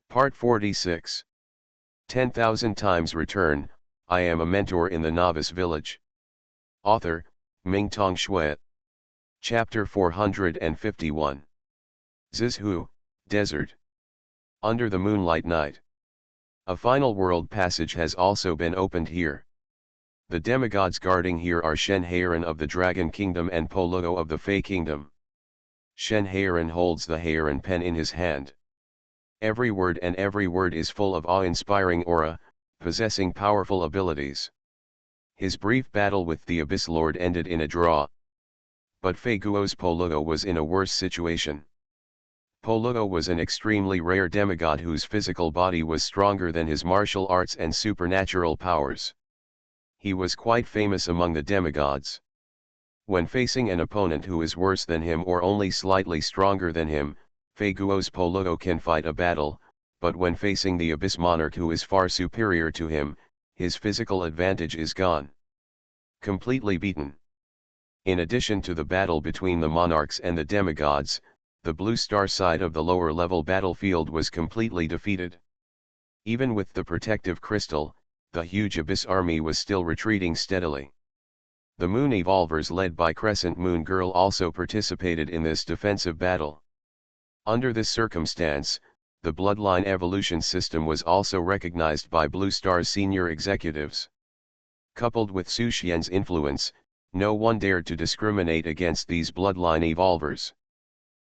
Part 46. 10,000 times return. I am a mentor in the Novice Village. Author, Mingtong Shui. Chapter 451. Zizhu, Desert. Under the moonlight night. A final world passage has also been opened here. The demigods guarding here are Shen Heiran of the Dragon Kingdom and Poluo of the Fey Kingdom. Shen Heiran holds the Heiran pen in his hand. Every word is full of awe-inspiring aura, possessing powerful abilities. His brief battle with the Abyss Lord ended in a draw. But Fei Guo's Poluo was in a worse situation. Poluo was an extremely rare demigod whose physical body was stronger than his martial arts and supernatural powers. He was quite famous among the demigods. When facing an opponent who is worse than him or only slightly stronger than him, Fei Guo's Poluo can fight a battle, but when facing the Abyss Monarch who is far superior to him, his physical advantage is gone. Completely beaten. In addition to the battle between the monarchs and the demigods, the Blue Star side of the lower level battlefield was completely defeated. Even with the protective crystal, the huge Abyss army was still retreating steadily. The Moon Evolvers led by Crescent Moon Girl also participated in this defensive battle. Under this circumstance, the bloodline evolution system was also recognized by Blue Star's senior executives. Coupled with Su Xian's influence, no one dared to discriminate against these bloodline evolvers.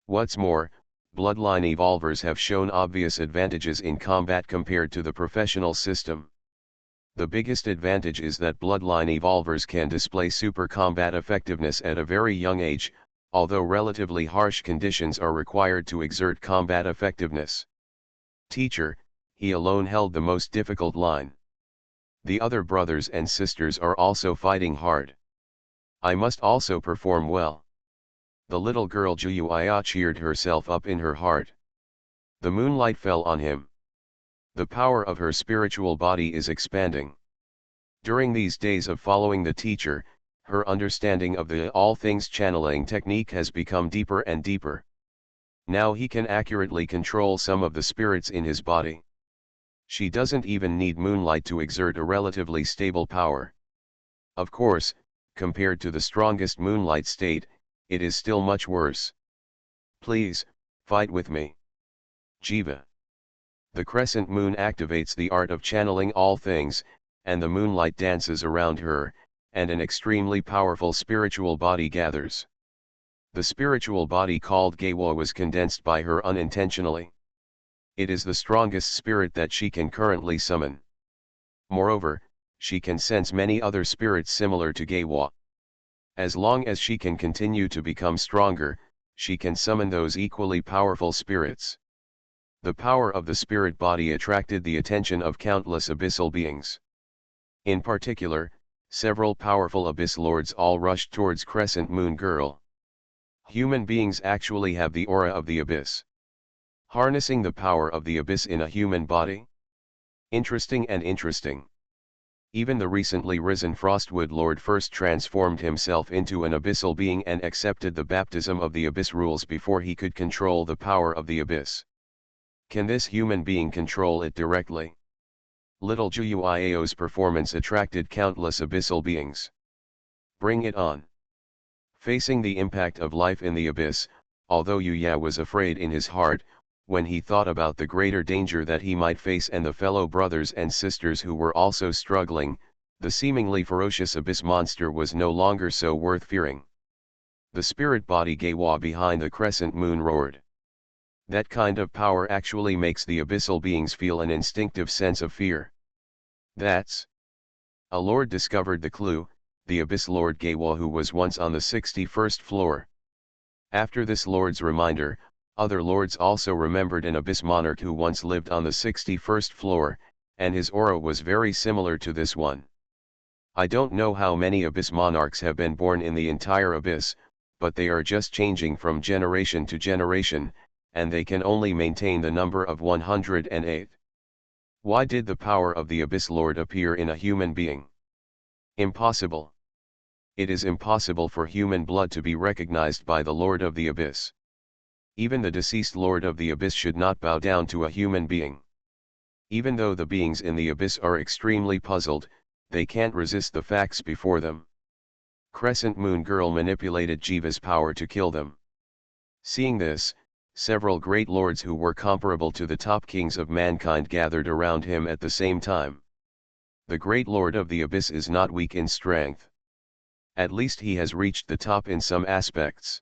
What's more, bloodline evolvers have shown obvious advantages in combat compared to the professional system. The biggest advantage is that bloodline evolvers can display super combat effectiveness at a very young age, although relatively harsh conditions are required to exert combat effectiveness. Teacher, he alone held the most difficult line. The other brothers and sisters are also fighting hard. I must also perform well. The little girl Juyuia cheered herself up in her heart. The moonlight fell on him. The power of her spiritual body is expanding. During these days of following the teacher, her understanding of the all things channeling technique has become deeper and deeper. Now he can accurately control some of the spirits in his body. She doesn't even need moonlight to exert a relatively stable power. Of course, compared to the strongest moonlight state, it is still much worse. Please, fight with me. Jiva. The crescent moon activates the art of channeling all things, and the moonlight dances around her, and an extremely powerful spiritual body gathers. The spiritual body called Geiwa was condensed by her unintentionally. It is the strongest spirit that she can currently summon. Moreover, she can sense many other spirits similar to Geiwa. As long as she can continue to become stronger, she can summon those equally powerful spirits. The power of the spirit body attracted the attention of countless abyssal beings. In particular, several powerful Abyss Lords all rushed towards Crescent Moon Girl. Human beings actually have the aura of the Abyss. Harnessing the power of the Abyss in a human body? Interesting and interesting. Even the recently risen Frostwood Lord first transformed himself into an abyssal being and accepted the baptism of the Abyss rules before he could control the power of the Abyss. Can this human being control it directly? Little Juyuiao's performance attracted countless abyssal beings. Bring it on. Facing the impact of life in the abyss, although Yuya was afraid in his heart, when he thought about the greater danger that he might face and the fellow brothers and sisters who were also struggling, the seemingly ferocious abyss monster was no longer so worth fearing. The spirit body Geiwa behind the crescent moon roared. That kind of power actually makes the abyssal beings feel an instinctive sense of fear. That's. A lord discovered the clue, the Abyss Lord Geiwa, who was once on the 61st floor. After this lord's reminder, other lords also remembered an Abyss Monarch who once lived on the 61st floor, and his aura was very similar to this one. I don't know how many Abyss Monarchs have been born in the entire Abyss, but they are just changing from generation to generation, and they can only maintain the number of 108. Why did the power of the Abyss Lord appear in a human being? Impossible. It is impossible for human blood to be recognized by the Lord of the Abyss. Even the deceased Lord of the Abyss should not bow down to a human being. Even though the beings in the abyss are extremely puzzled, they can't resist the facts before them. Crescent Moon Girl manipulated Jiva's power to kill them. Seeing this, several great lords who were comparable to the top kings of mankind gathered around him at the same time. The great lord of the abyss is not weak in strength. At least he has reached the top in some aspects.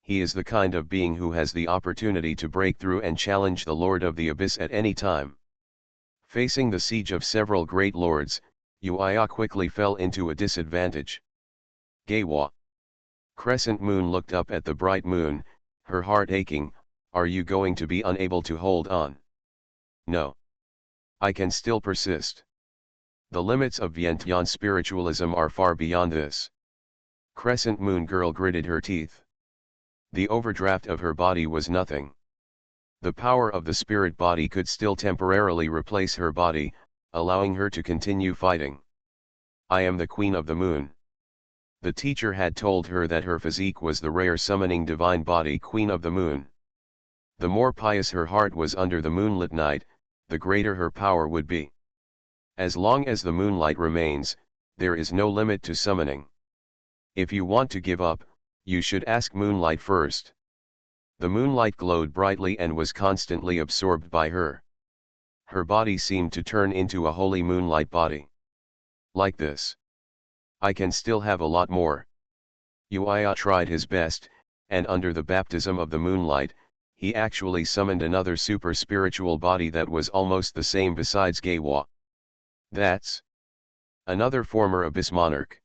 He is the kind of being who has the opportunity to break through and challenge the lord of the abyss at any time. Facing the siege of several great lords, Uia quickly fell into a disadvantage. Gawa. Crescent Moon looked up at the bright moon, her heart aching. Are you going to be unable to hold on? No. I can still persist. The limits of Vientiane spiritualism are far beyond this. Crescent Moon Girl gritted her teeth. The overdraft of her body was nothing. The power of the spirit body could still temporarily replace her body, allowing her to continue fighting. I am the Queen of the Moon. The teacher had told her that her physique was the rare summoning divine body Queen of the Moon. The more pious her heart was under the moonlit night, the greater her power would be. As long as the moonlight remains, there is no limit to summoning. If you want to give up, you should ask moonlight first. The moonlight glowed brightly and was constantly absorbed by her. Her body seemed to turn into a holy moonlight body. Like this. I can still have a lot more. Uia tried his best, and under the baptism of the moonlight, he actually summoned another super spiritual body that was almost the same besides Gawa. That's another former abyss monarch.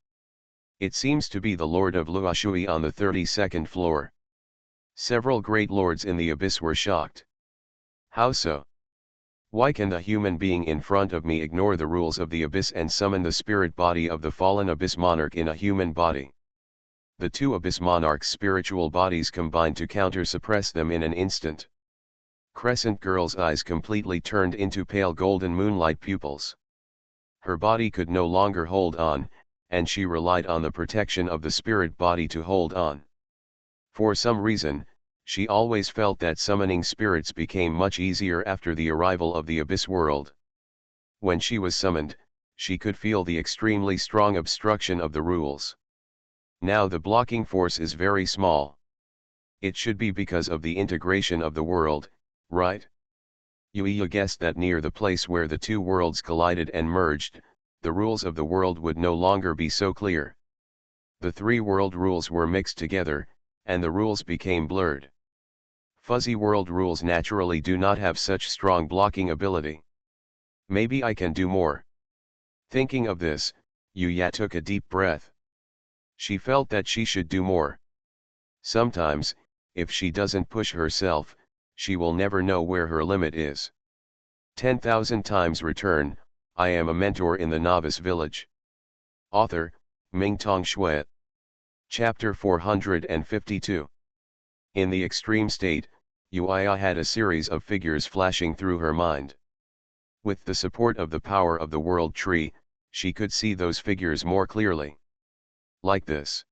It seems to be the Lord of Luoshui on the 32nd floor. Several great lords in the abyss were shocked. How so? Why can the human being in front of me ignore the rules of the abyss and summon the spirit body of the fallen abyss monarch in a human body? The two abyss monarchs' spiritual bodies combined to counter-suppress them in an instant. Crescent Girl's eyes completely turned into pale golden moonlight pupils. Her body could no longer hold on, and she relied on the protection of the spirit body to hold on. For some reason, she always felt that summoning spirits became much easier after the arrival of the abyss world. When she was summoned, she could feel the extremely strong obstruction of the rules. Now the blocking force is very small. It should be because of the integration of the world, right? Uia guessed that near the place where the two worlds collided and merged, the rules of the world would no longer be so clear. The three world rules were mixed together, and the rules became blurred. Fuzzy world rules naturally do not have such strong blocking ability. Maybe I can do more. Thinking of this, Uia took a deep breath. She felt that she should do more. Sometimes, if she doesn't push herself, she will never know where her limit is. 10,000 times return. I am a mentor in the Novice Village. Author, Mingtong Shui. Chapter 452. In the extreme state, Uia had a series of figures flashing through her mind. With the support of the power of the world tree, she could see those figures more clearly. Like this.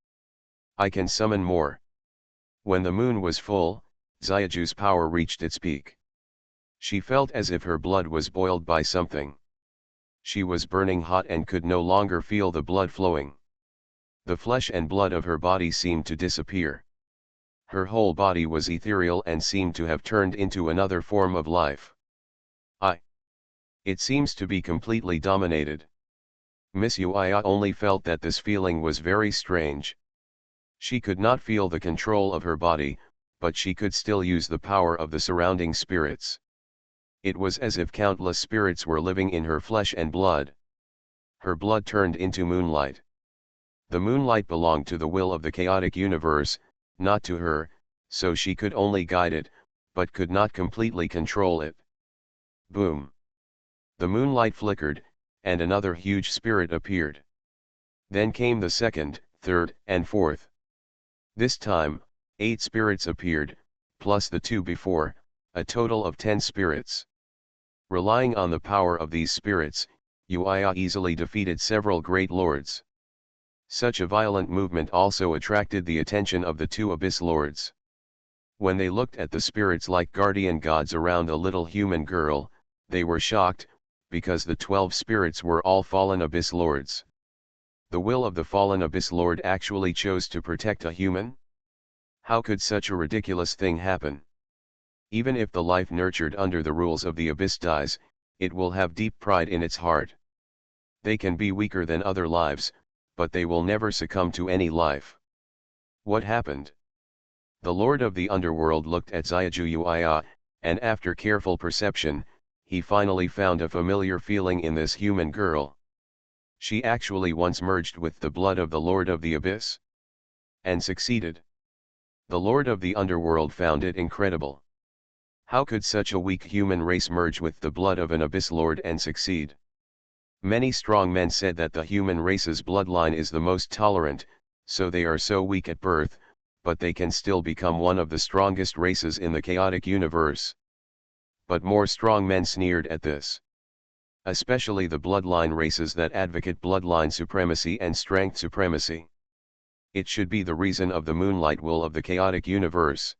I can summon more. When the moon was full, Xiaoju's power reached its peak. She felt as if her blood was boiled by something. She was burning hot and could no longer feel the blood flowing. The flesh and blood of her body seemed to disappear. Her whole body was ethereal and seemed to have turned into another form of life. It seems to be completely dominated. Miss Uia only felt that this feeling was very strange. She could not feel the control of her body, but she could still use the power of the surrounding spirits. It was as if countless spirits were living in her flesh and blood. Her blood turned into moonlight. The moonlight belonged to the will of the chaotic universe, not to her, so she could only guide it, but could not completely control it. Boom! The moonlight flickered, and another huge spirit appeared. Then came the second, third, and fourth. This time, 8 spirits appeared, plus the 2 before, a total of 10 spirits. Relying on the power of these spirits, Uia easily defeated several great lords. Such a violent movement also attracted the attention of the 2 abyss lords. When they looked at the spirits like guardian gods around a little human girl, They were shocked, because the 12 spirits were all fallen Abyss Lords. The will of the fallen Abyss Lord actually chose to protect a human? How could such a ridiculous thing happen? Even if the life nurtured under the rules of the Abyss dies, it will have deep pride in its heart. They can be weaker than other lives, but they will never succumb to any life. What happened? The Lord of the Underworld looked at Xiaojuya, and after careful perception, he finally found a familiar feeling in this human girl. She actually once merged with the blood of the Lord of the Abyss. And succeeded. The Lord of the Underworld found it incredible. How could such a weak human race merge with the blood of an Abyss Lord and succeed? Many strong men said that the human race's bloodline is the most tolerant, so they are so weak at birth, but they can still become one of the strongest races in the chaotic universe. But more strong men sneered at this. Especially the bloodline races that advocate bloodline supremacy and strength supremacy. It should be the reason of the moonlight will of the chaotic universe.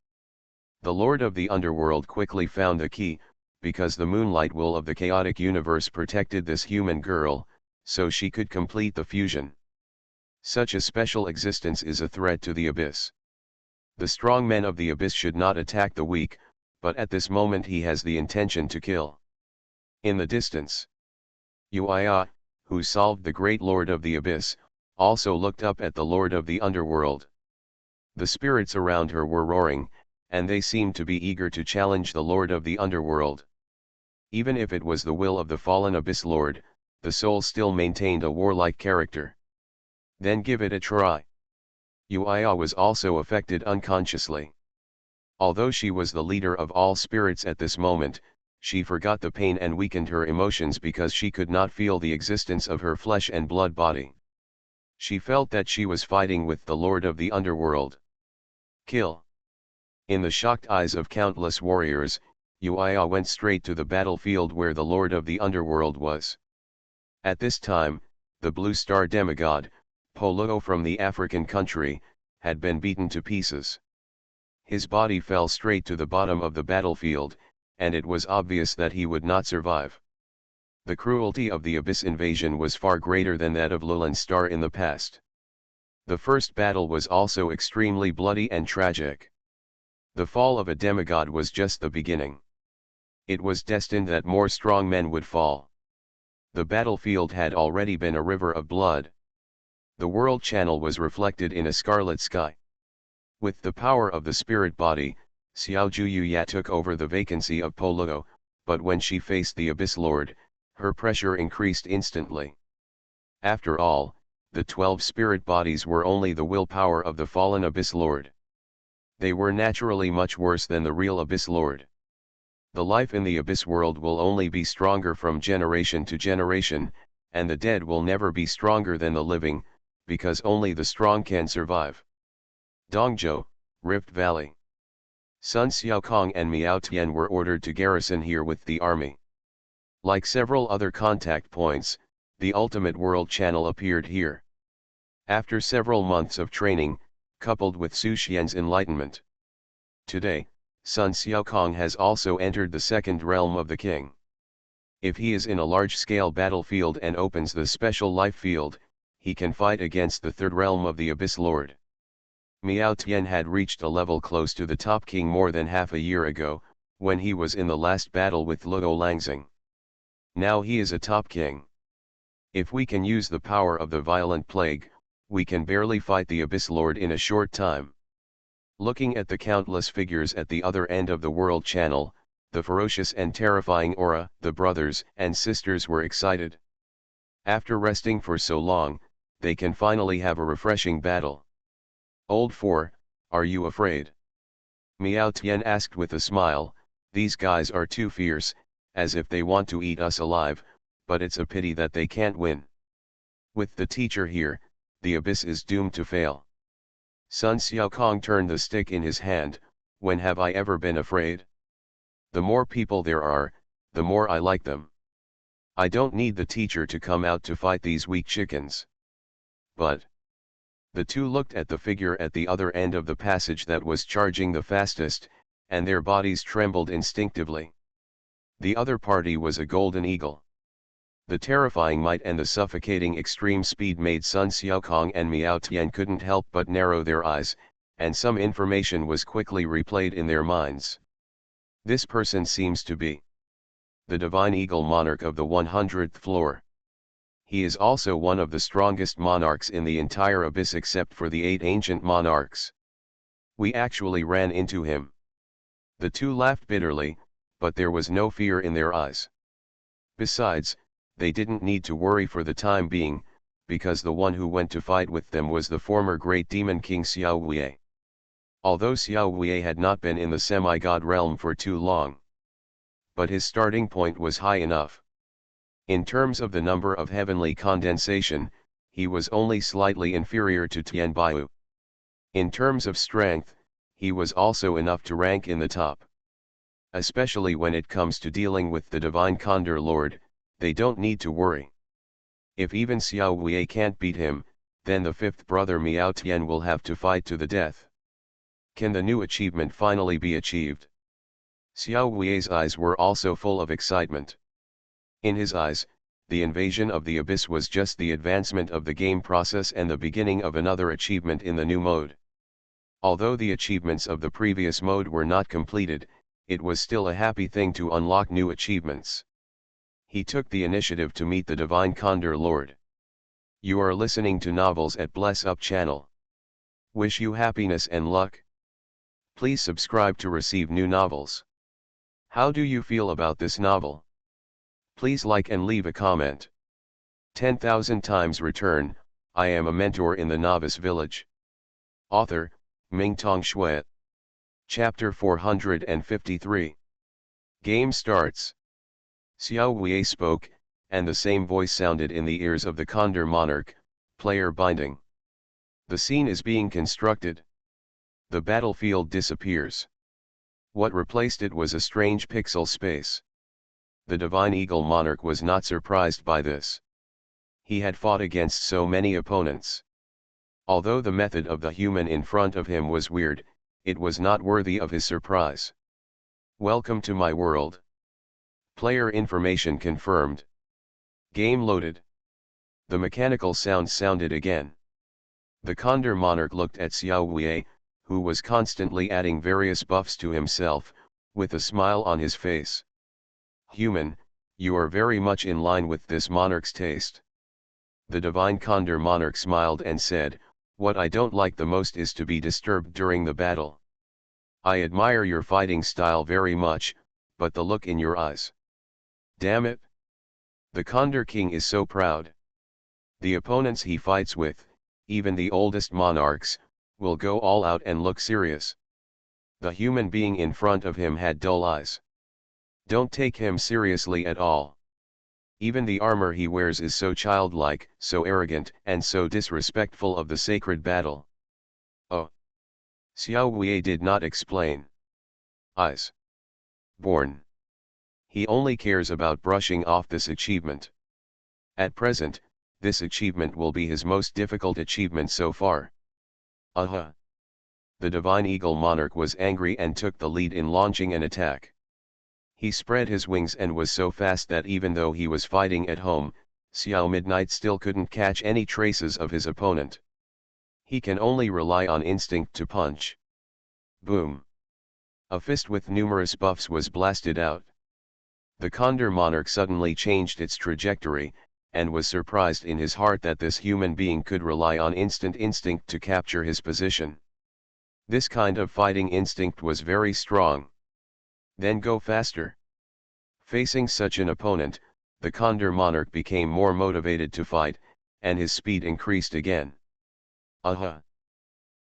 The Lord of the Underworld quickly found the key, because the moonlight will of the chaotic universe protected this human girl, so she could complete the fusion. Such a special existence is a threat to the Abyss. The strong men of the Abyss should not attack the weak, but at this moment he has the intention to kill. In the distance, Uia, who solved the great Lord of the Abyss, also looked up at the Lord of the Underworld. The spirits around her were roaring, and they seemed to be eager to challenge the Lord of the Underworld. Even if it was the will of the fallen Abyss Lord, the soul still maintained a warlike character. Then give it a try. Uia was also affected unconsciously. Although she was the leader of all spirits at this moment, she forgot the pain and weakened her emotions because she could not feel the existence of her flesh and blood body. She felt that she was fighting with the Lord of the Underworld. Kill. In the shocked eyes of countless warriors, Uia went straight to the battlefield where the Lord of the Underworld was. At this time, the Blue Star demigod, Polo from the African country, had been beaten to pieces. His body fell straight to the bottom of the battlefield, and it was obvious that he would not survive. The cruelty of the Abyss invasion was far greater than that of Lulun Star in the past. The first battle was also extremely bloody and tragic. The fall of a demigod was just the beginning. It was destined that more strong men would fall. The battlefield had already been a river of blood. The world channel was reflected in a scarlet sky. With the power of the spirit body, Xiao Juya took over the vacancy of Polo, but when she faced the Abyss Lord, her pressure increased instantly. After all, the 12 spirit bodies were only the willpower of the fallen Abyss Lord. They were naturally much worse than the real Abyss Lord. The life in the Abyss world will only be stronger from generation to generation, and the dead will never be stronger than the living, because only the strong can survive. Dongzhou, Rift Valley. Sun Xiaokong and Miao Tian were ordered to garrison here with the army. Like several other contact points, the ultimate world channel appeared here. After several months of training, coupled with Su Xian's enlightenment. Today, Sun Xiaokong has also entered the second realm of the king. If he is in a large-scale battlefield and opens the special life field, he can fight against the third realm of the Abyss Lord. Miao Tian had reached a level close to the top king more than half a year ago, when he was in the last battle with Luo Langxing. Now he is a top king. If we can use the power of the violent plague, we can barely fight the Abyss Lord in a short time. Looking at the countless figures at the other end of the world channel, the ferocious and terrifying aura, the brothers and sisters were excited. After resting for so long, they can finally have a refreshing battle. Old Four, are you afraid? Miao Tian asked with a smile. These guys are too fierce, as if they want to eat us alive, but it's a pity that they can't win. With the teacher here, the Abyss is doomed to fail. Sun Xiaokong turned the stick in his hand. When have I ever been afraid? The more people there are, the more I like them. I don't need the teacher to come out to fight these weak chickens. But the two looked at the figure at the other end of the passage that was charging the fastest, and their bodies trembled instinctively. The other party was a golden eagle. The terrifying might and the suffocating extreme speed made Sun Xiaokong and Miao Tian couldn't help but narrow their eyes, and some information was quickly replayed in their minds. This person seems to be the divine eagle monarch of the 100th floor. He is also one of the strongest monarchs in the entire abyss except for the 8 ancient monarchs. We actually ran into him. The two laughed bitterly, but there was no fear in their eyes. Besides, they didn't need to worry for the time being, because the one who went to fight with them was the former great demon king Xiao Wei. Although Xiao Wei had not been in the semi-god realm for too long, but his starting point was high enough. In terms of the number of heavenly condensation, he was only slightly inferior to Tian Baiyu. In terms of strength, he was also enough to rank in the top. Especially when it comes to dealing with the Divine Condor Lord, they don't need to worry. If even Xiao Wei can't beat him, then the fifth brother Miao Tian will have to fight to the death. Can the new achievement finally be achieved? Xiao Wei's eyes were also full of excitement. In his eyes, the invasion of the abyss was just the advancement of the game process and the beginning of another achievement in the new mode. Although the achievements of the previous mode were not completed, it was still a happy thing to unlock new achievements. He took the initiative to meet the Divine Condor Lord. You are listening to Novels at Bless Up channel. Wish you happiness and luck. Please subscribe to receive new novels. How do you feel about this novel? Please like and leave a comment. 10,000 times return, I am a mentor in the Novice Village. Author, Mingtong Shui. Chapter 453. Game starts. Xiao Wei spoke, and the same voice sounded in the ears of the Condor Monarch, player binding. The scene is being constructed. The battlefield disappears. What replaced it was a strange pixel space. The Divine Eagle Monarch was not surprised by this. He had fought against so many opponents. Although the method of the human in front of him was weird, it was not worthy of his surprise. Welcome to my world. Player information confirmed. Game loaded. The mechanical sound sounded again. The Condor Monarch looked at Xiao Wei, who was constantly adding various buffs to himself, with a smile on his face. Human, you are very much in line with this monarch's taste. The Divine Condor Monarch smiled and said, what I don't like the most is to be disturbed during the battle. I admire your fighting style very much, but the look in your eyes. Damn it! The Condor King is so proud. The opponents he fights with, even the oldest monarchs, will go all out and look serious. The human being in front of him had dull eyes. Don't take him seriously at all. Even the armor he wears is so childlike, so arrogant, and so disrespectful of the sacred battle. Oh. Xiao Wei did not explain. Eyes. Born. He only cares about brushing off this achievement. At present, this achievement will be his most difficult achievement so far. The Divine Eagle Monarch was angry and took the lead in launching an attack. He spread his wings and was so fast that even though he was fighting at home, Xiao Midnight still couldn't catch any traces of his opponent. He can only rely on instinct to punch. Boom! A fist with numerous buffs was blasted out. The Condor Monarch suddenly changed its trajectory, and was surprised in his heart that this human being could rely on instant instinct to capture his position. This kind of fighting instinct was very strong. Then go faster. Facing such an opponent, the Condor Monarch became more motivated to fight, and his speed increased again.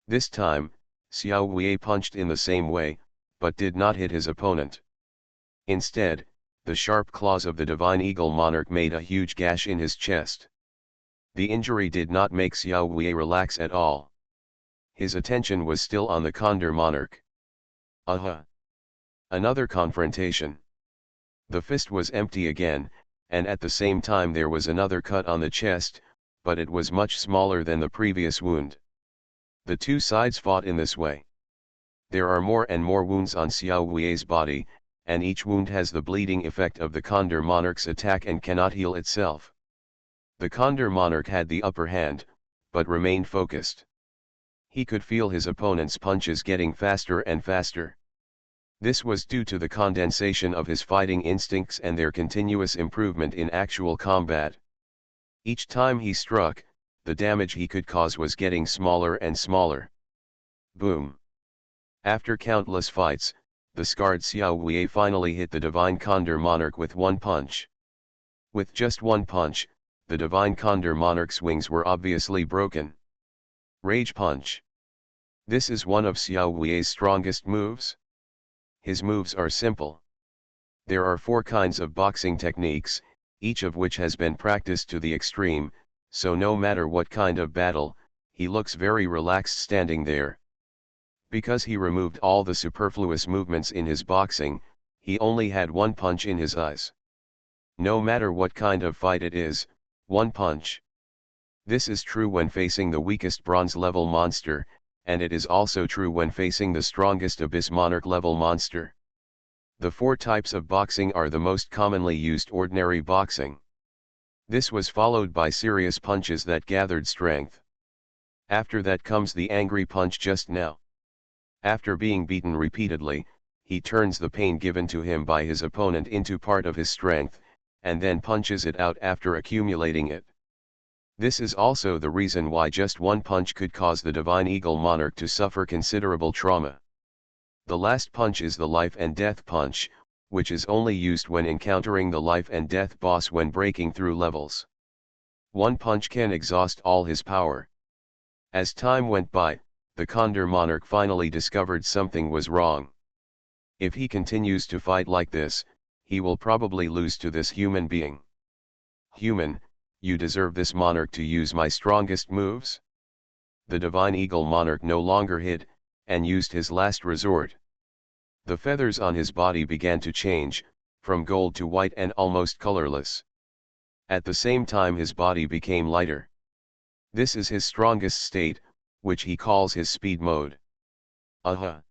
This time, Xiao Wei punched in the same way, but did not hit his opponent. Instead, the sharp claws of the Divine Eagle Monarch made a huge gash in his chest. The injury did not make Xiao Wei relax at all. His attention was still on the Condor Monarch. Another confrontation. The fist was empty again, and at the same time there was another cut on the chest, but it was much smaller than the previous wound. The two sides fought in this way. There are more and more wounds on Xiao Wei's body, and each wound has the bleeding effect of the Condor Monarch's attack and cannot heal itself. The Condor Monarch had the upper hand, but remained focused. He could feel his opponent's punches getting faster and faster. This was due to the condensation of his fighting instincts and their continuous improvement in actual combat. Each time he struck, the damage he could cause was getting smaller and smaller. Boom! After countless fights, the scarred Xiao Wei finally hit the Divine Condor Monarch with one punch. With just one punch, the Divine Condor Monarch's wings were obviously broken. Rage Punch. This is one of Xiao Wei's strongest moves. His moves are simple. There are 4 kinds of boxing techniques, each of which has been practiced to the extreme, so no matter what kind of battle, he looks very relaxed standing there. Because he removed all the superfluous movements in his boxing, he only had one punch in his eyes. No matter what kind of fight it is, one punch. This is true when facing the weakest bronze-level monster, and it is also true when facing the strongest Abyss Monarch-level monster. The 4 types of boxing are the most commonly used ordinary boxing. This was followed by serious punches that gathered strength. After that comes the angry punch just now. After being beaten repeatedly, he turns the pain given to him by his opponent into part of his strength, and then punches it out after accumulating it. This is also the reason why just one punch could cause the Divine Eagle Monarch to suffer considerable trauma. The last punch is the Life and Death Punch, which is only used when encountering the Life and Death boss when breaking through levels. One punch can exhaust all his power. As time went by, the Condor Monarch finally discovered something was wrong. If he continues to fight like this, he will probably lose to this human being. Human, you deserve this monarch to use my strongest moves? The Divine Eagle Monarch no longer hid, and used his last resort. The feathers on his body began to change, from gold to white and almost colorless. At the same time his body became lighter. This is his strongest state, which he calls his speed mode. Aha!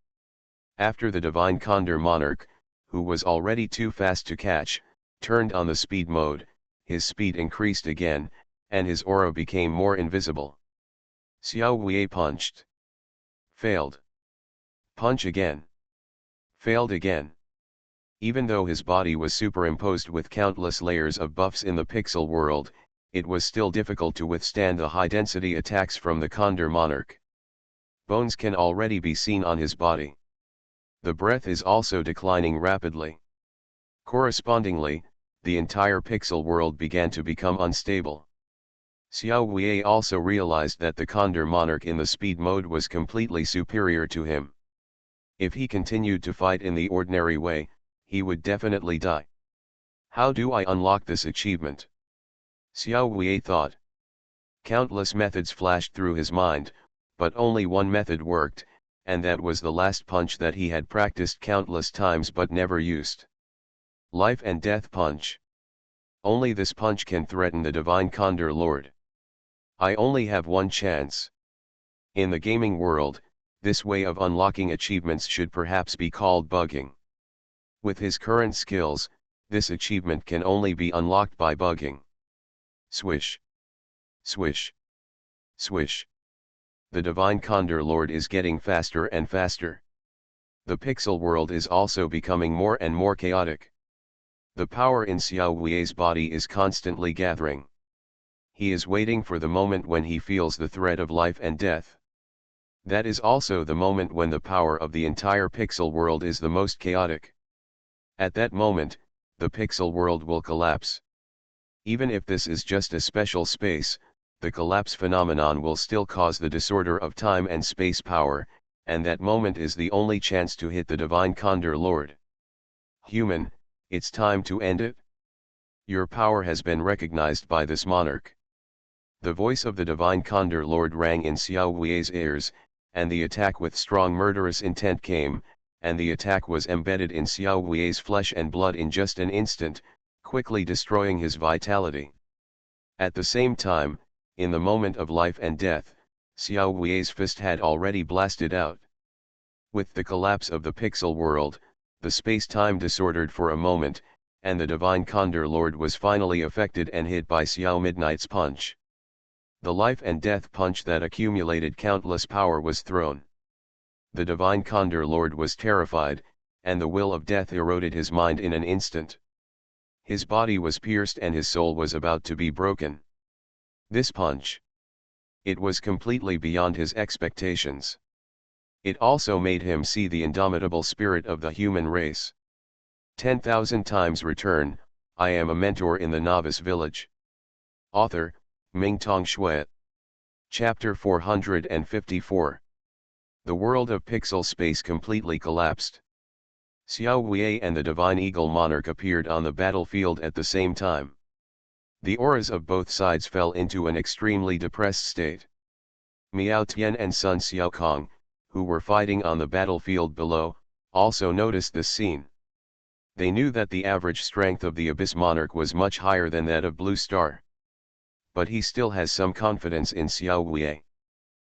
After the Divine Condor Monarch, who was already too fast to catch, turned on the speed mode, his speed increased again, and his aura became more invisible. Xiao Wei punched. Failed. Punch again. Failed again. Even though his body was superimposed with countless layers of buffs in the pixel world, it was still difficult to withstand the high-density attacks from the Condor Monarch. Bones can already be seen on his body. The breath is also declining rapidly. Correspondingly, the entire pixel world began to become unstable. Xiao Wei also realized that the Condor Monarch in the speed mode was completely superior to him. If he continued to fight in the ordinary way, he would definitely die. How do I unlock this achievement? Xiao Wei thought. Countless methods flashed through his mind, but only one method worked, and that was the last punch that he had practiced countless times but never used. Life and Death Punch. Only this punch can threaten the Divine Condor Lord. I only have one chance. In the gaming world, this way of unlocking achievements should perhaps be called bugging. With his current skills, this achievement can only be unlocked by bugging. Swish. Swish. Swish. The Divine Condor Lord is getting faster and faster. The pixel world is also becoming more and more chaotic. The power in Xiao Wei's body is constantly gathering. He is waiting for the moment when he feels the threat of life and death. That is also the moment when the power of the entire pixel world is the most chaotic. At that moment, the pixel world will collapse. Even if this is just a special space, the collapse phenomenon will still cause the disorder of time and space power, and that moment is the only chance to hit the Divine Condor Lord. Human, it's time to end it. Your power has been recognized by this monarch. The voice of the Divine Condor Lord rang in Xiao Wei's ears, and the attack with strong murderous intent came, and the attack was embedded in Xiao Wei's flesh and blood in just an instant, quickly destroying his vitality. At the same time, in the moment of life and death, Xiao Wei's fist had already blasted out. With the collapse of the pixel world, The space-time disordered for a moment, and the Divine Condor Lord was finally affected and hit by Xiao Midnight's punch. The life and death punch that accumulated countless power was thrown. The Divine Condor Lord was terrified, and the will of death eroded his mind in an instant. His body was pierced and his soul was about to be broken. This punch. It was completely beyond his expectations. It also made him see the indomitable spirit of the human race. 10,000 times return. I am a mentor in the Novice Village. Author, Mingtong Shui. Chapter 454. The world of pixel space completely collapsed. Xiao Wei and the Divine Eagle Monarch appeared on the battlefield at the same time. The auras of both sides fell into an extremely depressed state. Miao Tian and Sun Xiaokong, who were fighting on the battlefield below, also noticed this scene. They knew that the average strength of the Abyss Monarch was much higher than that of Blue Star. But he still has some confidence in Xiao Wei.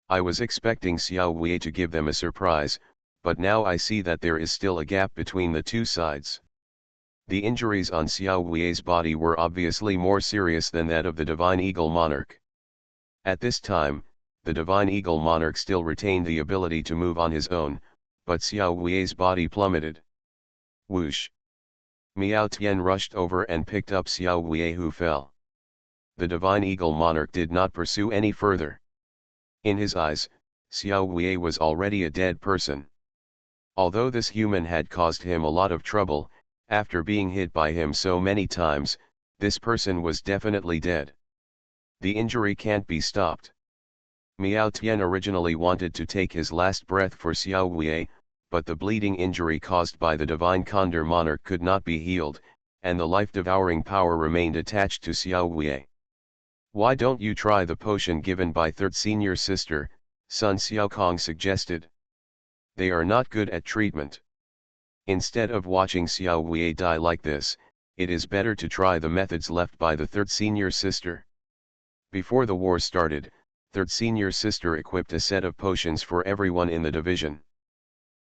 I was expecting Xiao Wei to give them a surprise, but now I see that there is still a gap between the two sides. The injuries on Xiao Wei's body were obviously more serious than that of the Divine Eagle Monarch. At this time, the Divine Eagle Monarch still retained the ability to move on his own, but Xiao Wei's body plummeted. Whoosh! Miao Tian rushed over and picked up Xiao Wei, who fell. The Divine Eagle Monarch did not pursue any further. In his eyes, Xiao Wei was already a dead person. Although this human had caused him a lot of trouble, after being hit by him so many times, this person was definitely dead. The injury can't be stopped. Miao Tian originally wanted to take his last breath for Xiao Wei, but the bleeding injury caused by the Divine Condor Monarch could not be healed, and the life-devouring power remained attached to Xiao Wei. Why don't you try the potion given by third senior sister, Sun Xiaokong suggested. They are not good at treatment. Instead of watching Xiao Wei die like this, it is better to try the methods left by the third senior sister. Before the war started, third senior sister equipped a set of potions for everyone in the division.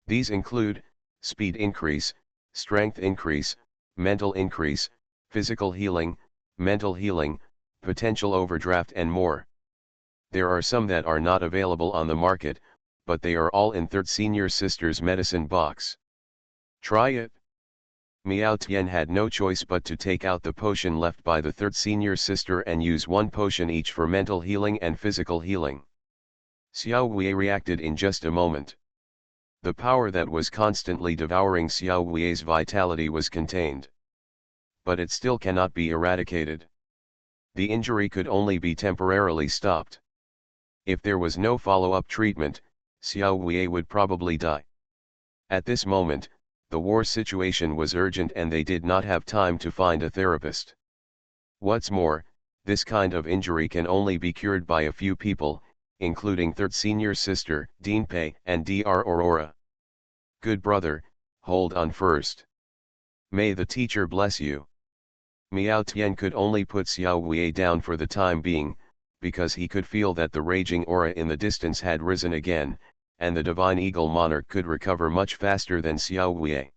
These include, speed increase, strength increase, mental increase, physical healing, mental healing, potential overdraft and more. There are some that are not available on the market, but they are all in third senior sister's medicine box. Try it. Miao Tian had no choice but to take out the potion left by the third senior sister and use one potion each for mental healing and physical healing. Xiao Wei reacted in just a moment. The power that was constantly devouring Xiao Wei's vitality was contained. But it still cannot be eradicated. The injury could only be temporarily stopped. If there was no follow-up treatment, Xiao Wei would probably die. At this moment, the war situation was urgent and they did not have time to find a therapist. What's more, this kind of injury can only be cured by a few people, including third senior sister, Dean Pei, and Dr. Aurora. Good brother, hold on first. May the teacher bless you. Miao Tian could only put Xiao Wei down for the time being, because he could feel that the raging aura in the distance had risen again, and the Divine Eagle Monarch could recover much faster than Xiao Wei.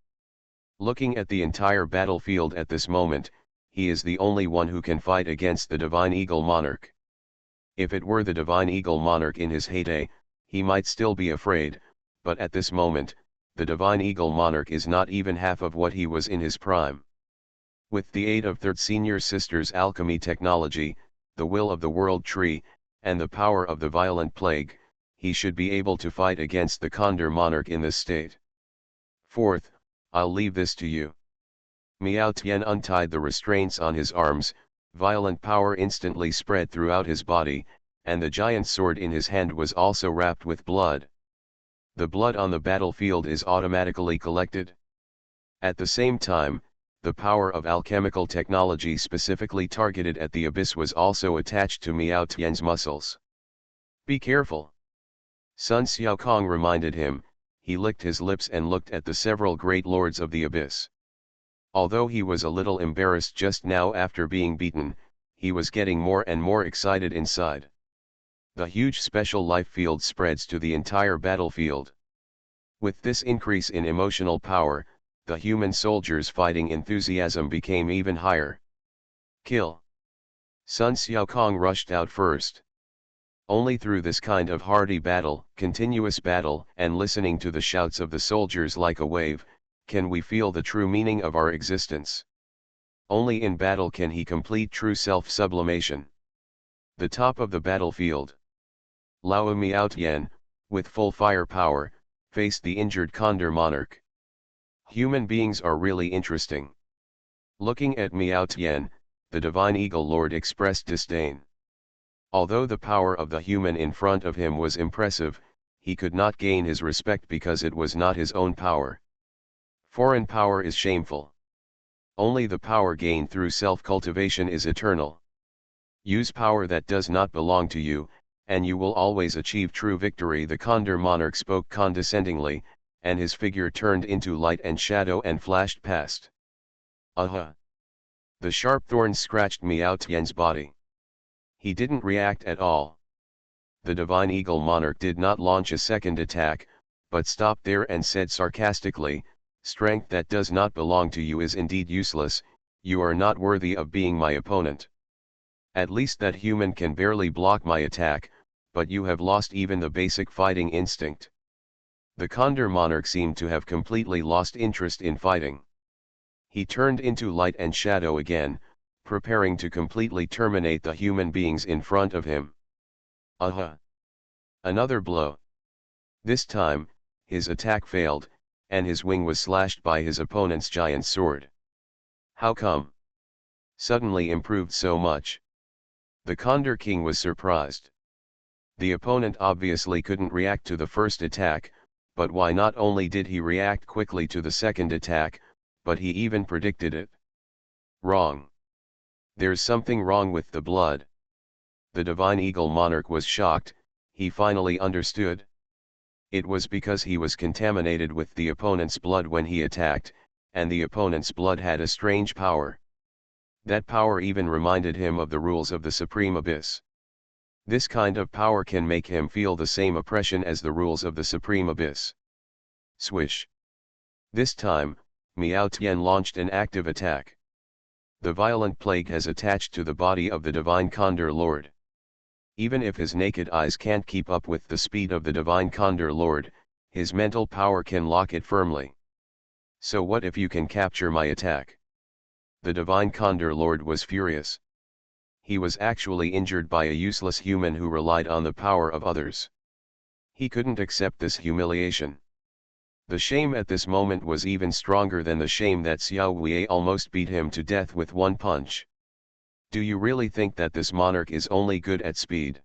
Looking at the entire battlefield at this moment, he is the only one who can fight against the Divine Eagle Monarch. If it were the Divine Eagle Monarch in his heyday, he might still be afraid, but at this moment, the Divine Eagle Monarch is not even half of what he was in his prime. With the aid of third senior sister's alchemy technology, the will of the world tree, and the power of the violent plague, he should be able to fight against the Condor Monarch in this state. Fourth, I'll leave this to you. Miao Tian untied the restraints on his arms, violent power instantly spread throughout his body, and the giant sword in his hand was also wrapped with blood. The blood on the battlefield is automatically collected. At the same time, the power of alchemical technology specifically targeted at the abyss was also attached to Miao Tian's muscles. Be careful. Sun Xiaokong reminded him. He licked his lips and looked at the several great lords of the abyss. Although he was a little embarrassed just now after being beaten, he was getting more and more excited inside. The huge special life field spreads to the entire battlefield. With this increase in emotional power, the human soldiers' fighting enthusiasm became even higher. Kill! Sun Xiaokong rushed out first. Only through this kind of hardy battle, continuous battle, and listening to the shouts of the soldiers like a wave, can we feel the true meaning of our existence. Only in battle can he complete true self-sublimation. The top of the battlefield. Lao Miaotian, with full firepower, faced the injured Condor monarch. Human beings are really interesting. Looking at Miaotian, the divine eagle lord expressed disdain. Although the power of the human in front of him was impressive, he could not gain his respect because it was not his own power. Foreign power is shameful. Only the power gained through self-cultivation is eternal. Use power that does not belong to you, and you will always achieve true victory. The Condor monarch spoke condescendingly, and his figure turned into light and shadow and flashed past. Aha! The sharp thorns scratched Miao Tian's body. He didn't react at all. The divine eagle monarch did not launch a second attack, but stopped there and said sarcastically, "Strength that does not belong to you is indeed useless, you are not worthy of being my opponent. At least that human can barely block my attack, but you have lost even the basic fighting instinct." The Condor monarch seemed to have completely lost interest in fighting. He turned into light and shadow again, preparing to completely terminate the human beings in front of him. Aha! Another blow. This time, his attack failed, and his wing was slashed by his opponent's giant sword. How come? Suddenly improved so much. The Condor King was surprised. The opponent obviously couldn't react to the first attack, but why not only did he react quickly to the second attack, but he even predicted it? Wrong. There's something wrong with the blood. The divine eagle monarch was shocked. He finally understood. It was because he was contaminated with the opponent's blood when he attacked, and the opponent's blood had a strange power. That power even reminded him of the rules of the Supreme Abyss. This kind of power can make him feel the same oppression as the rules of the Supreme Abyss. Swish! This time, Miao Tian launched an active attack. The violent plague has attached to the body of the divine Condor Lord. Even if his naked eyes can't keep up with the speed of the divine Condor Lord, his mental power can lock it firmly. So what if you can capture my attack? The divine Condor Lord was furious. He was actually injured by a useless human who relied on the power of others. He couldn't accept this humiliation. The shame at this moment was even stronger than the shame that Xiao Wei almost beat him to death with one punch. Do you really think that this monarch is only good at speed?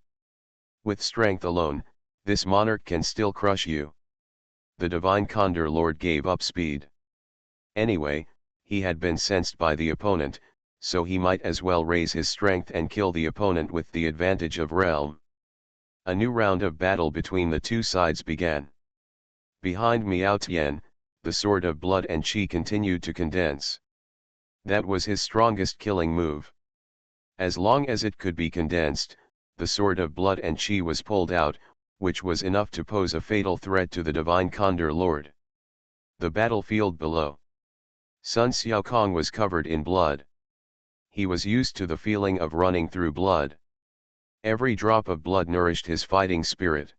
With strength alone, this monarch can still crush you. The divine Condor Lord gave up speed. Anyway, he had been sensed by the opponent, so he might as well raise his strength and kill the opponent with the advantage of realm. A new round of battle between the two sides began. Behind Miao Tian, the sword of blood and qi continued to condense. That was his strongest killing move. As long as it could be condensed, the sword of blood and qi was pulled out, which was enough to pose a fatal threat to the divine Condor Lord. The battlefield below. Sun Xiaokong was covered in blood. He was used to the feeling of running through blood. Every drop of blood nourished his fighting spirit.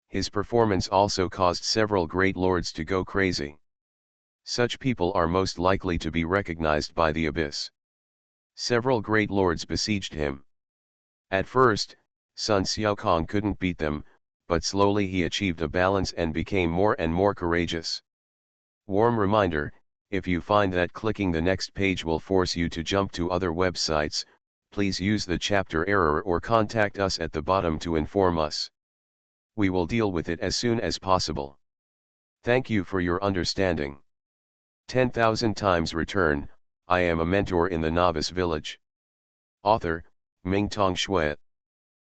His performance also caused several great lords to go crazy. Such people are most likely to be recognized by the Abyss. Several great lords besieged him. At first, Sun Xiaokong couldn't beat them, but slowly he achieved a balance and became more and more courageous. Warm reminder, if you find that clicking the next page will force you to jump to other websites, please use the chapter error or contact us at the bottom to inform us. We will deal with it as soon as possible. Thank you for your understanding. 10,000 times return. I am a mentor in the Novice Village. Author, Mingtong Shui.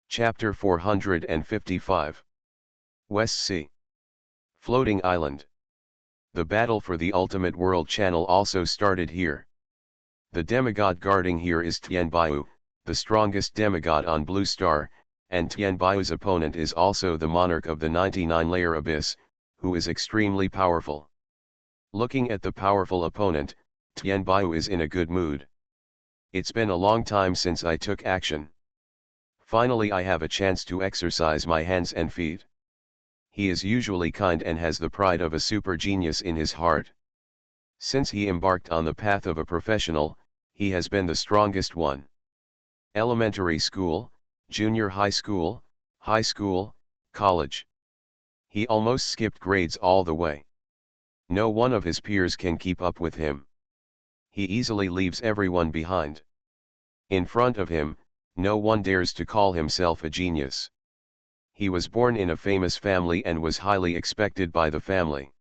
Chapter 455. West Sea. Floating Island. The battle for the Ultimate World Channel also started here. The demigod guarding here is Tian Baiyu, the strongest demigod on Blue Star, and Tian Baiyu's opponent is also the monarch of the 99-layer abyss, who is extremely powerful. Looking at the powerful opponent, Tianbao is in a good mood. It's been a long time since I took action. Finally I have a chance to exercise my hands and feet. He is usually kind and has the pride of a super genius in his heart. Since he embarked on the path of a professional, he has been the strongest one. Elementary school, junior high school, college. He almost skipped grades all the way. No one of his peers can keep up with him. He easily leaves everyone behind. In front of him, no one dares to call himself a genius. He was born in a famous family and was highly expected by the family.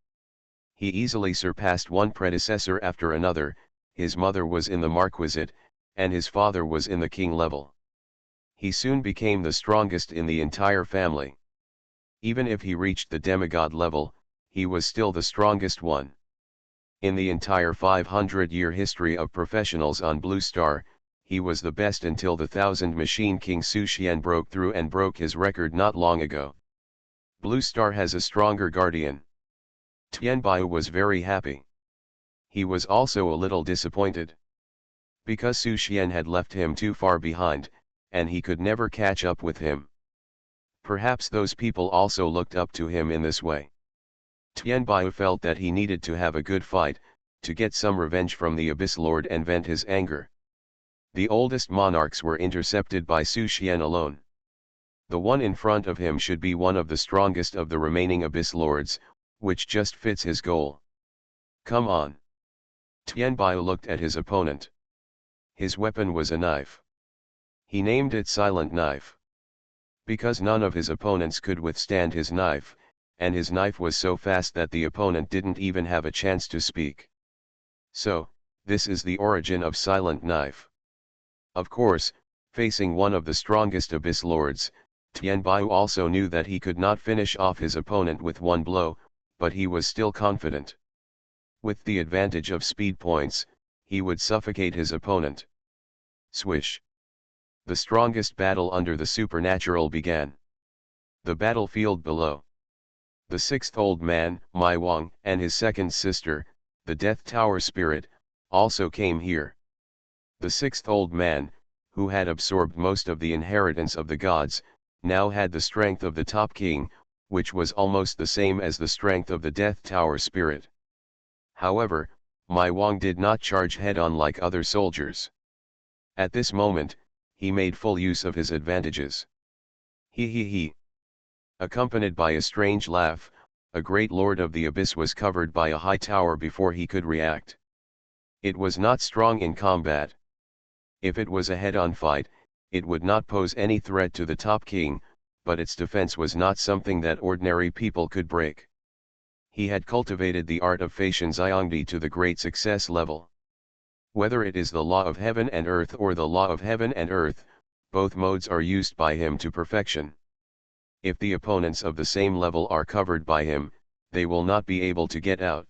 He easily surpassed one predecessor after another. His mother was in the marquisate, and his father was in the king level. He soon became the strongest in the entire family. Even if he reached the demigod level, he was still the strongest one. In the entire 500-year history of professionals on Blue Star, he was the best until the Thousand Machine King Su Xian broke through and broke his record not long ago. Blue Star has a stronger guardian. Tianbao was very happy. He was also a little disappointed. Because Su Xian had left him too far behind, and he could never catch up with him. Perhaps those people also looked up to him in this way. Tianbao felt that he needed to have a good fight, to get some revenge from the Abyss Lord and vent his anger. The oldest monarchs were intercepted by Su Xian alone. The one in front of him should be one of the strongest of the remaining Abyss Lords, which just fits his goal. Come on. Tianbao looked at his opponent. His weapon was a knife. He named it Silent Knife. Because none of his opponents could withstand his knife, and his knife was so fast that the opponent didn't even have a chance to speak. So, this is the origin of Silent Knife. Of course, facing one of the strongest Abyss Lords, Tianbao also knew that he could not finish off his opponent with one blow, but he was still confident. With the advantage of speed points, he would suffocate his opponent. Swish. The strongest battle under the supernatural began. The battlefield below. The sixth old man, Mai Wang, and his second sister, the Death Tower Spirit, also came here. The sixth old man, who had absorbed most of the inheritance of the gods, now had the strength of the top king, which was almost the same as the strength of the Death Tower Spirit. However, Mai Wang did not charge head-on like other soldiers. At this moment, he made full use of his advantages. He. Accompanied by a strange laugh, a great lord of the abyss was covered by a high tower before he could react. It was not strong in combat. If it was a head-on fight, it would not pose any threat to the top king, but its defense was not something that ordinary people could break. He had cultivated the art of Facian Xiongdi to the great success level. Whether it is the law of heaven and earth or the law of heaven and earth, both modes are used by him to perfection. If the opponents of the same level are covered by him, they will not be able to get out.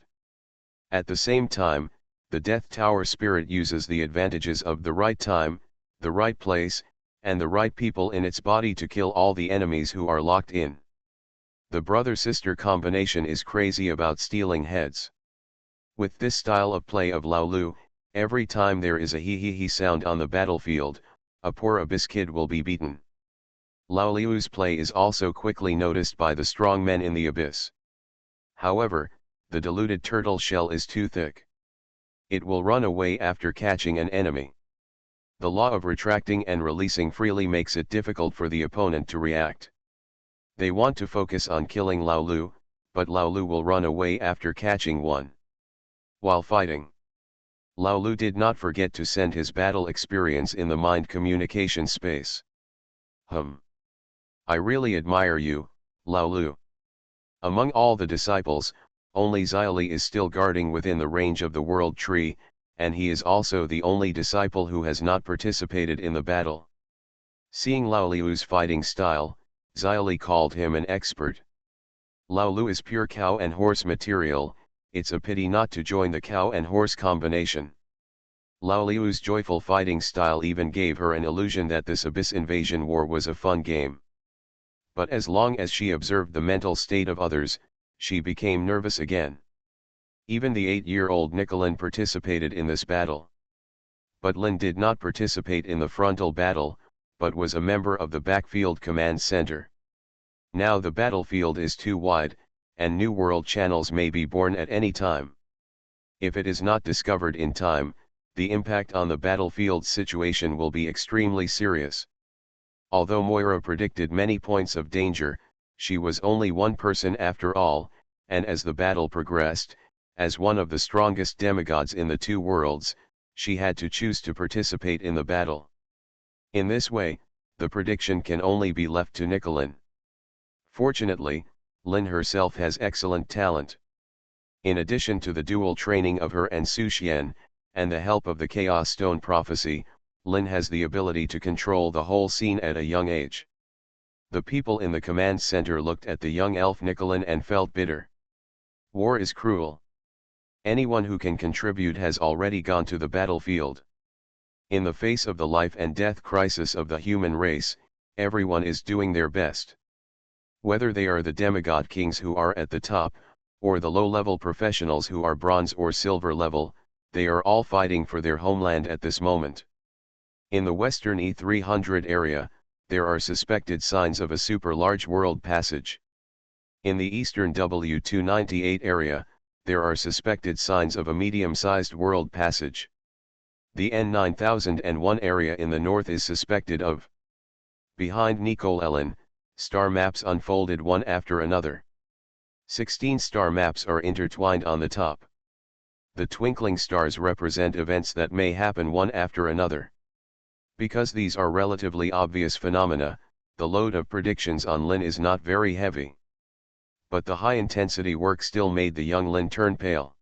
At the same time, the Death Tower Spirit uses the advantages of the right time, the right place, and the right people in its body to kill all the enemies who are locked in. The brother-sister combination is crazy about stealing heads. With this style of play of Lao Lu, every time there is a he sound on the battlefield, a poor abyss kid will be beaten. Lao Liu's play is also quickly noticed by the strong men in the abyss. However, the diluted turtle shell is too thick. It will run away after catching an enemy. The law of retracting and releasing freely makes it difficult for the opponent to react. They want to focus on killing Lao Lu, but Lao Lu will run away after catching one. While fighting, Lao Lu did not forget to send his battle experience in the mind communication space. I really admire you, Lao Lu. Among all the disciples, only Xiaoli is still guarding within the range of the world tree, and he is also the only disciple who has not participated in the battle. Seeing Lao Liu's fighting style, Xiaoli called him an expert. Lao Lu is pure cow and horse material, it's a pity not to join the cow and horse combination. Lao Liu's joyful fighting style even gave her an illusion that this abyss invasion war was a fun game. But as long as she observed the mental state of others, she became nervous again. Even the 8-year-old Nicolin participated in this battle. But Lin did not participate in the frontal battle, but was a member of the backfield command center. Now the battlefield is too wide, and new world channels may be born at any time. If it is not discovered in time, the impact on the battlefield situation will be extremely serious. Although Moira predicted many points of danger, she was only one person after all, and as the battle progressed, as one of the strongest demigods in the two worlds, she had to choose to participate in the battle. In this way, the prediction can only be left to Nicolin. Fortunately, Lin herself has excellent talent. In addition to the dual training of her and Su Xian, and the help of the Chaos Stone prophecy, Lin has the ability to control the whole scene at a young age. The people in the command center looked at the young elf Nicolin and felt bitter. War is cruel. Anyone who can contribute has already gone to the battlefield. In the face of the life and death crisis of the human race, everyone is doing their best. Whether they are the demigod kings who are at the top, or the low-level professionals who are bronze or silver level, they are all fighting for their homeland at this moment. In the western E300 area, there are suspected signs of a super-large world passage. In the eastern W298 area, there are suspected signs of a medium-sized world passage. The N9001 area in the north is suspected of. Behind Nicolelin, star maps unfolded one after another. 16 star maps are intertwined on the top. The twinkling stars represent events that may happen one after another. Because these are relatively obvious phenomena, the load of predictions on Lin is not very heavy. But the high-intensity work still made the young Lin turn pale.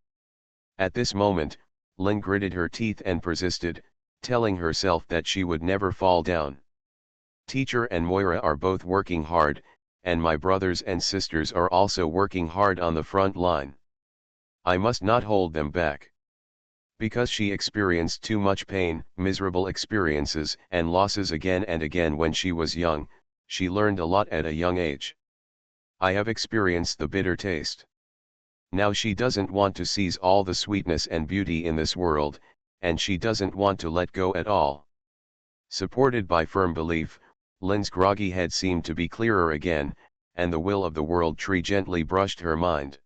At this moment, Lin gritted her teeth and persisted, telling herself that she would never fall down. Teacher and Moira are both working hard, and my brothers and sisters are also working hard on the front line. I must not hold them back. Because she experienced too much pain, miserable experiences, and losses again and again when she was young, she learned a lot at a young age. I have experienced the bitter taste. Now she doesn't want to seize all the sweetness and beauty in this world, and she doesn't want to let go at all. Supported by firm belief, Lin's groggy head seemed to be clearer again, and the will of the world tree gently brushed her mind.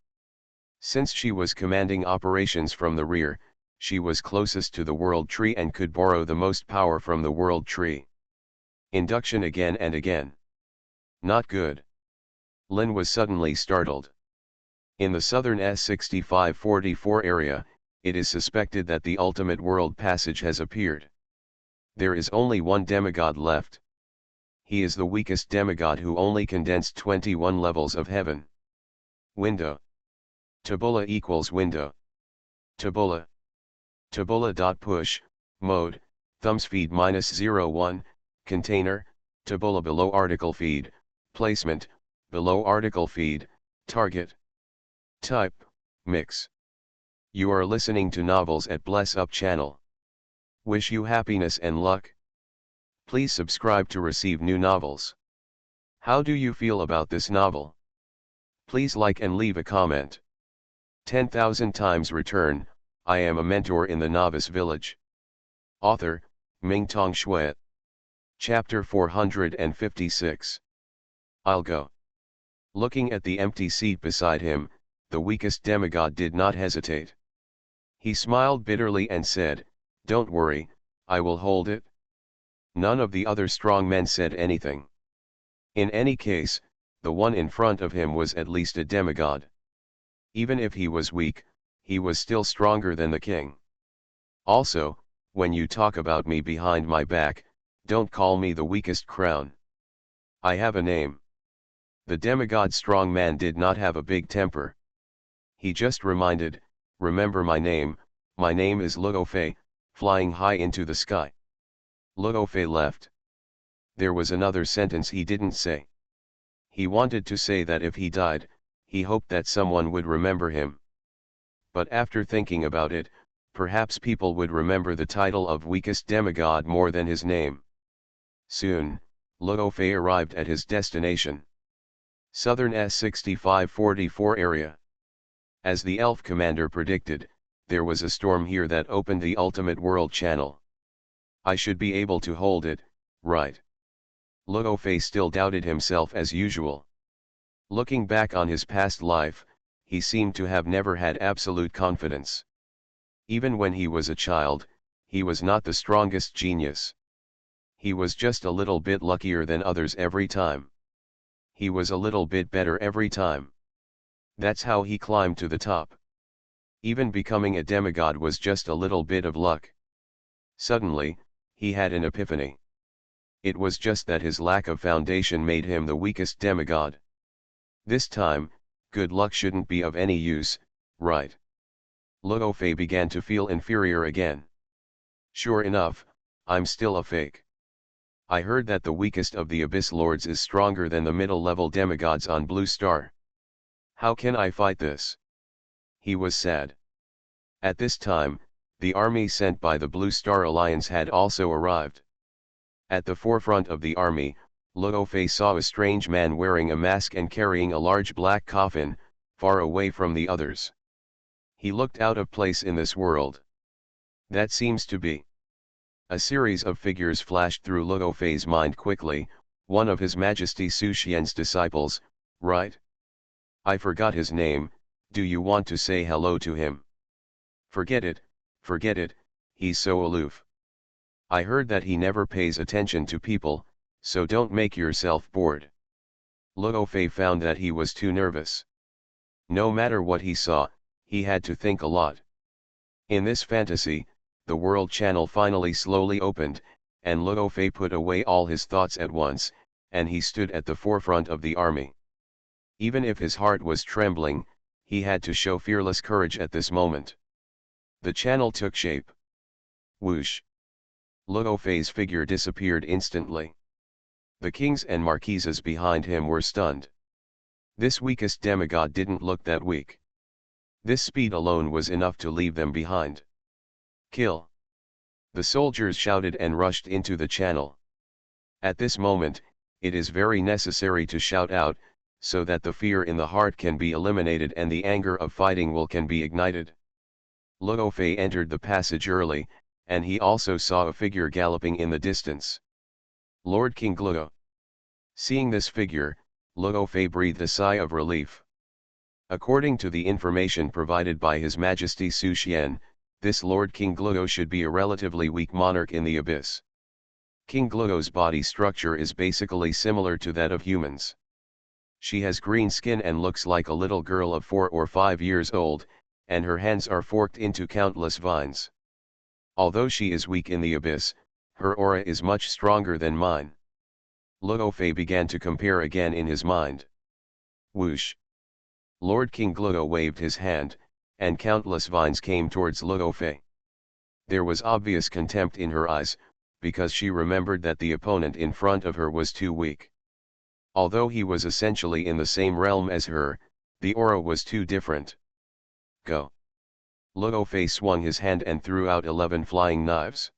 Since she was commanding operations from the rear, she was closest to the world tree and could borrow the most power from the world tree. Induction again and again. Not good. Lin was suddenly startled. In the southern S6544 area, it is suspected that the ultimate world passage has appeared. There is only one demigod left. He is the weakest demigod who only condensed 21 levels of heaven. Window. Tabula equals window. Tabula. Tabula.push, mode, thumbs feed -01, container, tabula below article feed, placement, below article feed, target. Type, mix. You are listening to novels at Bless Up channel. Wish you happiness and luck. Please subscribe to receive new novels. How do you feel about this novel? Please like and leave a comment. 10,000 times return, I am a mentor in the Novice Village. Author, Mingtong Shui. Chapter 456. I'll go. Looking at the empty seat beside him, the weakest demigod did not hesitate. He smiled bitterly and said, "Don't worry, I will hold it." None of the other strong men said anything. In any case, the one in front of him was at least a demigod. Even if he was weak, he was still stronger than the king. Also, when you talk about me behind my back, don't call me the weakest crown. I have a name. The demigod strong man did not have a big temper. He just reminded, remember my name is Luofei, flying high into the sky. Luofei left. There was another sentence he didn't say. He wanted to say that if he died, he hoped that someone would remember him. But after thinking about it, perhaps people would remember the title of weakest demigod more than his name. Soon, Luofei arrived at his destination. Southern S6544 area. As the elf commander predicted, there was a storm here that opened the ultimate world channel. I should be able to hold it, right? Luo Fei still doubted himself as usual. Looking back on his past life, he seemed to have never had absolute confidence. Even when he was a child, he was not the strongest genius. He was just a little bit luckier than others every time. He was a little bit better every time. That's how he climbed to the top. Even becoming a demigod was just a little bit of luck. Suddenly, he had an epiphany. It was just that his lack of foundation made him the weakest demigod. This time, good luck shouldn't be of any use, right? Luo Fei began to feel inferior again. Sure enough, I'm still a fake. I heard that the weakest of the Abyss Lords is stronger than the middle-level demigods on Blue Star. How can I fight this? He was sad. At this time, the army sent by the Blue Star Alliance had also arrived. At the forefront of the army, Luo Fei saw a strange man wearing a mask and carrying a large black coffin, far away from the others. He looked out of place in this world. That seems to be. A series of figures flashed through Luo Fei's mind quickly, one of His Majesty Su Xian's disciples, right? I forgot his name, do you want to say hello to him? Forget it, he's so aloof. I heard that he never pays attention to people, so don't make yourself bored. Luo Fei found that he was too nervous. No matter what he saw, he had to think a lot. In this fantasy, the world channel finally slowly opened, and Luo Fei put away all his thoughts at once, and he stood at the forefront of the army. Even if his heart was trembling, he had to show fearless courage at this moment. The channel took shape. Whoosh! Luo Fei's figure disappeared instantly. The kings and marquises behind him were stunned. This weakest demigod didn't look that weak. This speed alone was enough to leave them behind. Kill! The soldiers shouted and rushed into the channel. At this moment, it is very necessary to shout out, so that the fear in the heart can be eliminated and the anger of fighting can be ignited. Luo Fei entered the passage early, and he also saw a figure galloping in the distance. Lord King Luo. Seeing this figure, Luo Fei breathed a sigh of relief. According to the information provided by His Majesty Su Xian, this Lord King Luo should be a relatively weak monarch in the abyss. King Luo's body structure is basically similar to that of humans. She has green skin and looks like a little girl of 4 or 5 years old, and her hands are forked into countless vines. Although she is weak in the abyss, her aura is much stronger than mine. Luo Fei began to compare again in his mind. Whoosh! Lord King Luo waved his hand, and countless vines came towards Luo Fei. There was obvious contempt in her eyes, because she remembered that the opponent in front of her was too weak. Although he was essentially in the same realm as her, the aura was too different. Go! Luo Fei swung his hand and threw out 11 flying knives.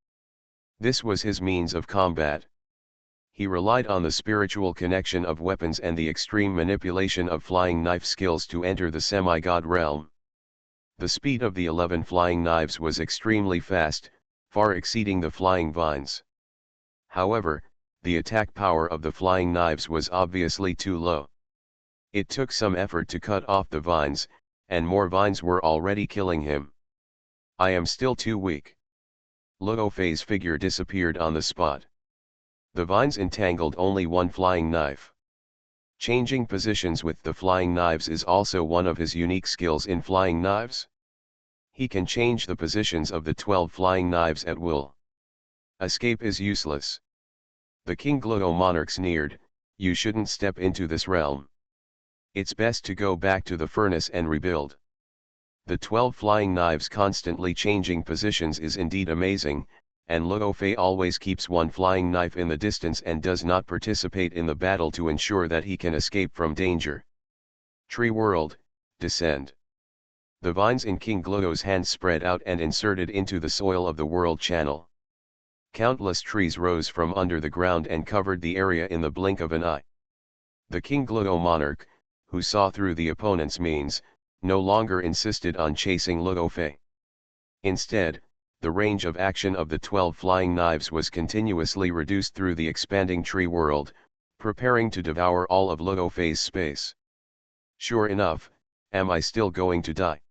This was his means of combat. He relied on the spiritual connection of weapons and the extreme manipulation of flying knife skills to enter the semi-god realm. The speed of the 11 flying knives was extremely fast, far exceeding the flying vines. However, the attack power of the flying knives was obviously too low. It took some effort to cut off the vines, and more vines were already killing him. I am still too weak. Luo Fei's figure disappeared on the spot. The vines entangled only one flying knife. Changing positions with the flying knives is also one of his unique skills in flying knives. He can change the positions of the 12 flying knives at will. Escape is useless. The King Luo monarch sneered, you shouldn't step into this realm. It's best to go back to the furnace and rebuild. The 12 flying knives constantly changing positions is indeed amazing, and Luo Fei always keeps one flying knife in the distance and does not participate in the battle to ensure that he can escape from danger. Tree World, descend. The vines in King Luo's hands spread out and inserted into the soil of the world channel. Countless trees rose from under the ground and covered the area in the blink of an eye. The King Luo monarch, who saw through the opponent's means, no longer insisted on chasing Luo Fei. Instead, the range of action of the 12 flying knives was continuously reduced through the expanding tree world, preparing to devour all of Luo Fei's space. Sure enough, am I still going to die?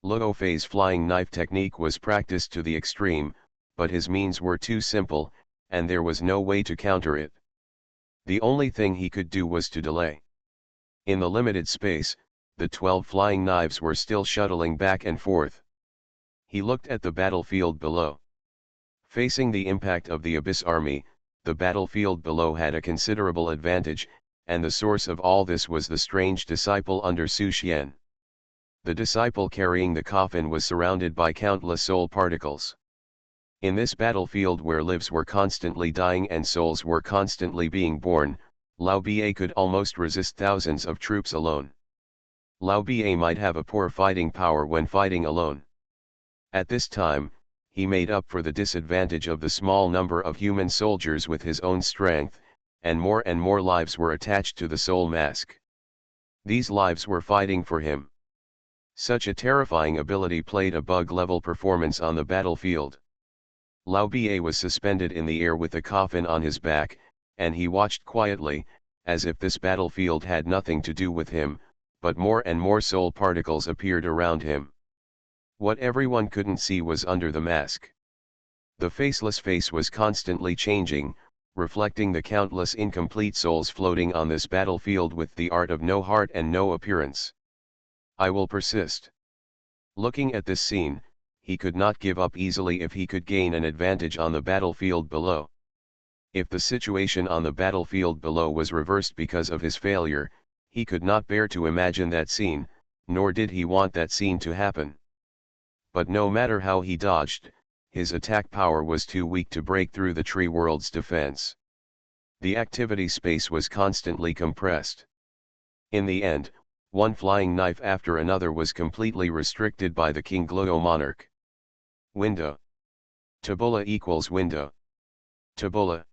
Luo Fei's flying knife technique was practiced to the extreme, but his means were too simple, and there was no way to counter it. The only thing he could do was to delay. In the limited space, the 12 flying knives were still shuttling back and forth. He looked at the battlefield below. Facing the impact of the Abyss army, the battlefield below had a considerable advantage, and the source of all this was the strange disciple under Su Xian. The disciple carrying the coffin was surrounded by countless soul particles. In this battlefield where lives were constantly dying and souls were constantly being born, Lao Ba could almost resist thousands of troops alone. Lao Ba might have a poor fighting power when fighting alone. At this time, he made up for the disadvantage of the small number of human soldiers with his own strength, and more lives were attached to the soul mask. These lives were fighting for him. Such a terrifying ability played a bug-level performance on the battlefield. Lao Ba was suspended in the air with a coffin on his back, and he watched quietly, as if this battlefield had nothing to do with him, but more and more soul particles appeared around him. What everyone couldn't see was under the mask. The faceless face was constantly changing, reflecting the countless incomplete souls floating on this battlefield with the art of no heart and no appearance. I will persist. Looking at this scene, he could not give up easily if he could gain an advantage on the battlefield below. If the situation on the battlefield below was reversed because of his failure, he could not bear to imagine that scene, nor did he want that scene to happen. But no matter how he dodged, his attack power was too weak to break through the tree world's defense. The activity space was constantly compressed. In the end, one flying knife after another was completely restricted by the King Gluo monarch. Window. Tabula equals window. Tabula.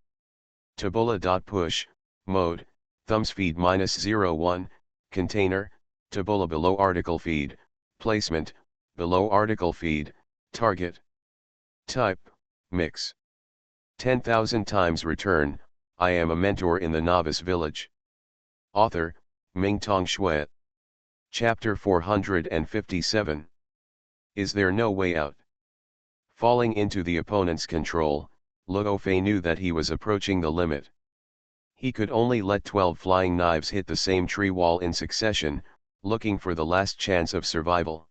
Tabula.push, mode, thumbs feed -01, container, tabula below article feed, placement, below article feed, target. Type, mix. 10,000 times return, I am a mentor in the Novice Village. Author, Mingtong Shui. Chapter 457. Is there no way out? Falling into the opponent's control, Luo Fei knew that he was approaching the limit. He could only let 12 flying knives hit the same tree wall in succession, looking for the last chance of survival.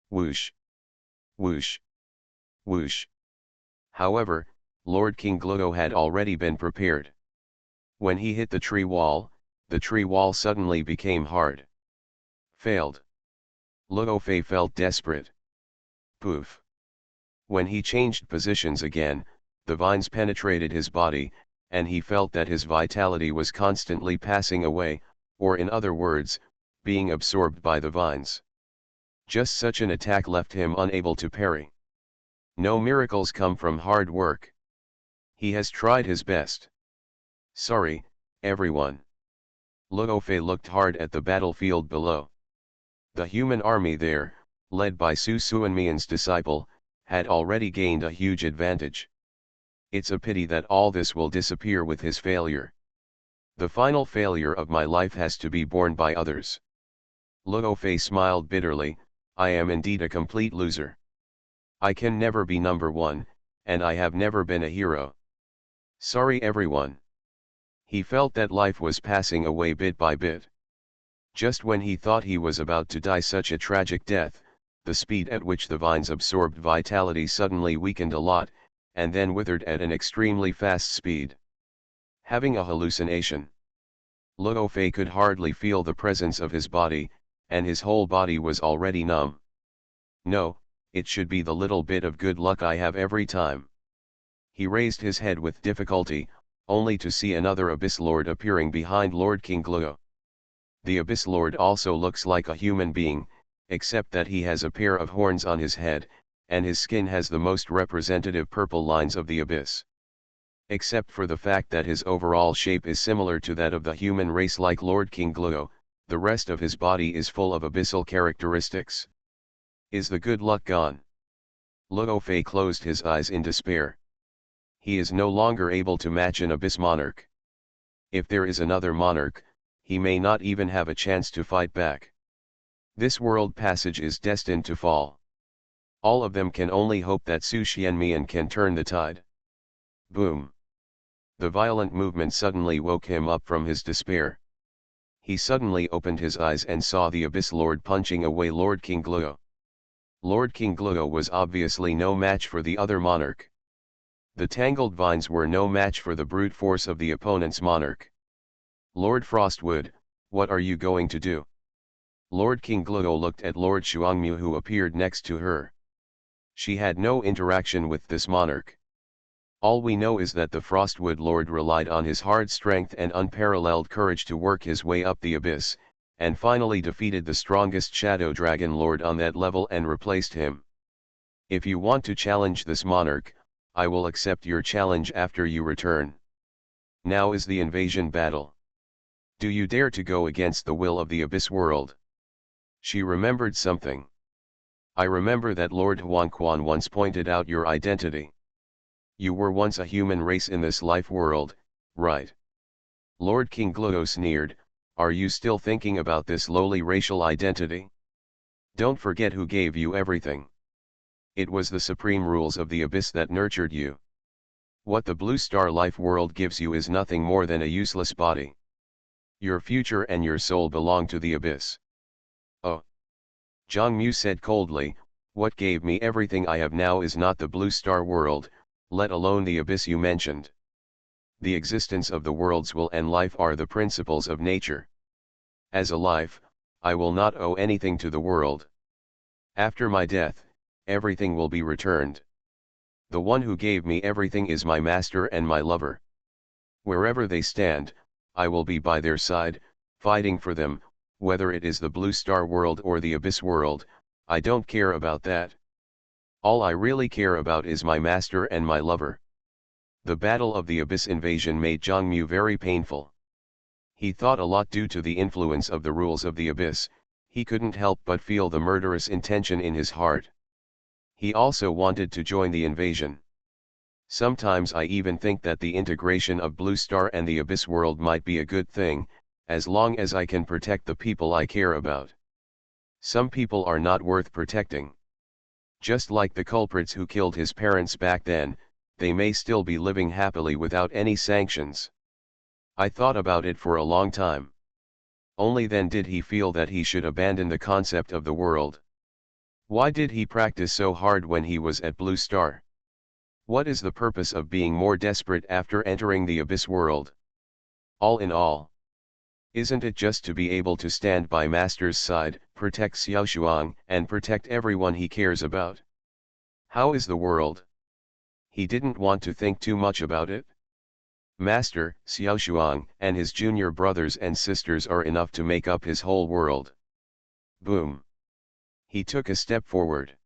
Whoosh! Whoosh! Whoosh! However, Lord King Gluo had already been prepared. When he hit the tree wall suddenly became hard. Failed. Luo Fei felt desperate. Poof! When he changed positions again, the vines penetrated his body, and he felt that his vitality was constantly passing away, or in other words, being absorbed by the vines. Just such an attack left him unable to parry. No miracles come from hard work. He has tried his best. Sorry, everyone. Luo Fei looked hard at the battlefield below. The human army there, led by Su Suanmian's disciple, had already gained a huge advantage. It's a pity that all this will disappear with his failure. The final failure of my life has to be borne by others. Luo Fei smiled bitterly, I am indeed a complete loser. I can never be number one, and I have never been a hero. Sorry everyone. He felt that life was passing away bit by bit. Just when he thought he was about to die such a tragic death, the speed at which the vines absorbed vitality suddenly weakened a lot, and then withered at an extremely fast speed. Having a hallucination. Luo Fei could hardly feel the presence of his body, and his whole body was already numb. No, it should be the little bit of good luck I have every time. He raised his head with difficulty, only to see another Abyss Lord appearing behind Lord King Gluo. The Abyss Lord also looks like a human being, except that he has a pair of horns on his head, and his skin has the most representative purple lines of the Abyss. Except for the fact that his overall shape is similar to that of the human race like Lord King Gluo, The rest of his body is full of abyssal characteristics. Is the good luck gone? Luo Fei closed his eyes in despair. He is no longer able to match an abyss monarch. If there is another monarch, he may not even have a chance to fight back. This world passage is destined to fall. All of them can only hope that Su Xianmian can turn the tide. Boom! The violent movement suddenly woke him up from his despair. He suddenly opened his eyes and saw the Abyss Lord punching away Lord King Gluo. Lord King Gluo was obviously no match for the other monarch. The tangled vines were no match for the brute force of the opponent's monarch. Lord Frostwood, what are you going to do? Lord King Gluo looked at Lord Xuangmu, who appeared next to her. She had no interaction with this monarch. All we know is that the Frostwood Lord relied on his hard strength and unparalleled courage to work his way up the abyss, and finally defeated the strongest Shadow Dragon Lord on that level and replaced him. If you want to challenge this monarch, I will accept your challenge after you return. Now is the invasion battle. Do you dare to go against the will of the Abyss World? She remembered something. I remember that Lord Huanquan once pointed out your identity. You were once a human race in this life world, right? Lord King Gluo sneered, are you still thinking about this lowly racial identity? Don't forget who gave you everything. It was the supreme rules of the Abyss that nurtured you. What the Blue Star Life world gives you is nothing more than a useless body. Your future and your soul belong to the Abyss. Oh. Zhang Mu said coldly, what gave me everything I have now is not the Blue Star world, let alone the Abyss you mentioned. The existence of the world's will and life are the principles of nature. As a life, I will not owe anything to the world. After my death, everything will be returned. The one who gave me everything is my master and my lover. Wherever they stand, I will be by their side, fighting for them, whether it is the Blue Star world or the Abyss world, I don't care about that. All I really care about is my master and my lover. The battle of the Abyss invasion made Zhang Mu very painful. He thought a lot due to the influence of the rules of the Abyss, he couldn't help but feel the murderous intention in his heart. He also wanted to join the invasion. Sometimes I even think that the integration of Blue Star and the Abyss world might be a good thing, as long as I can protect the people I care about. Some people are not worth protecting. Just like the culprits who killed his parents back then, they may still be living happily without any sanctions. I thought about it for a long time. Only then did he feel that he should abandon the concept of the world. Why did he practice so hard when he was at Blue Star? What is the purpose of being more desperate after entering the Abyss world? All in all, isn't it just to be able to stand by Master's side, protect Xiaoshuang, and protect everyone he cares about? How is the world? He didn't want to think too much about it. Master, Xiaoshuang, and his junior brothers and sisters are enough to make up his whole world. Boom! He took a step forward.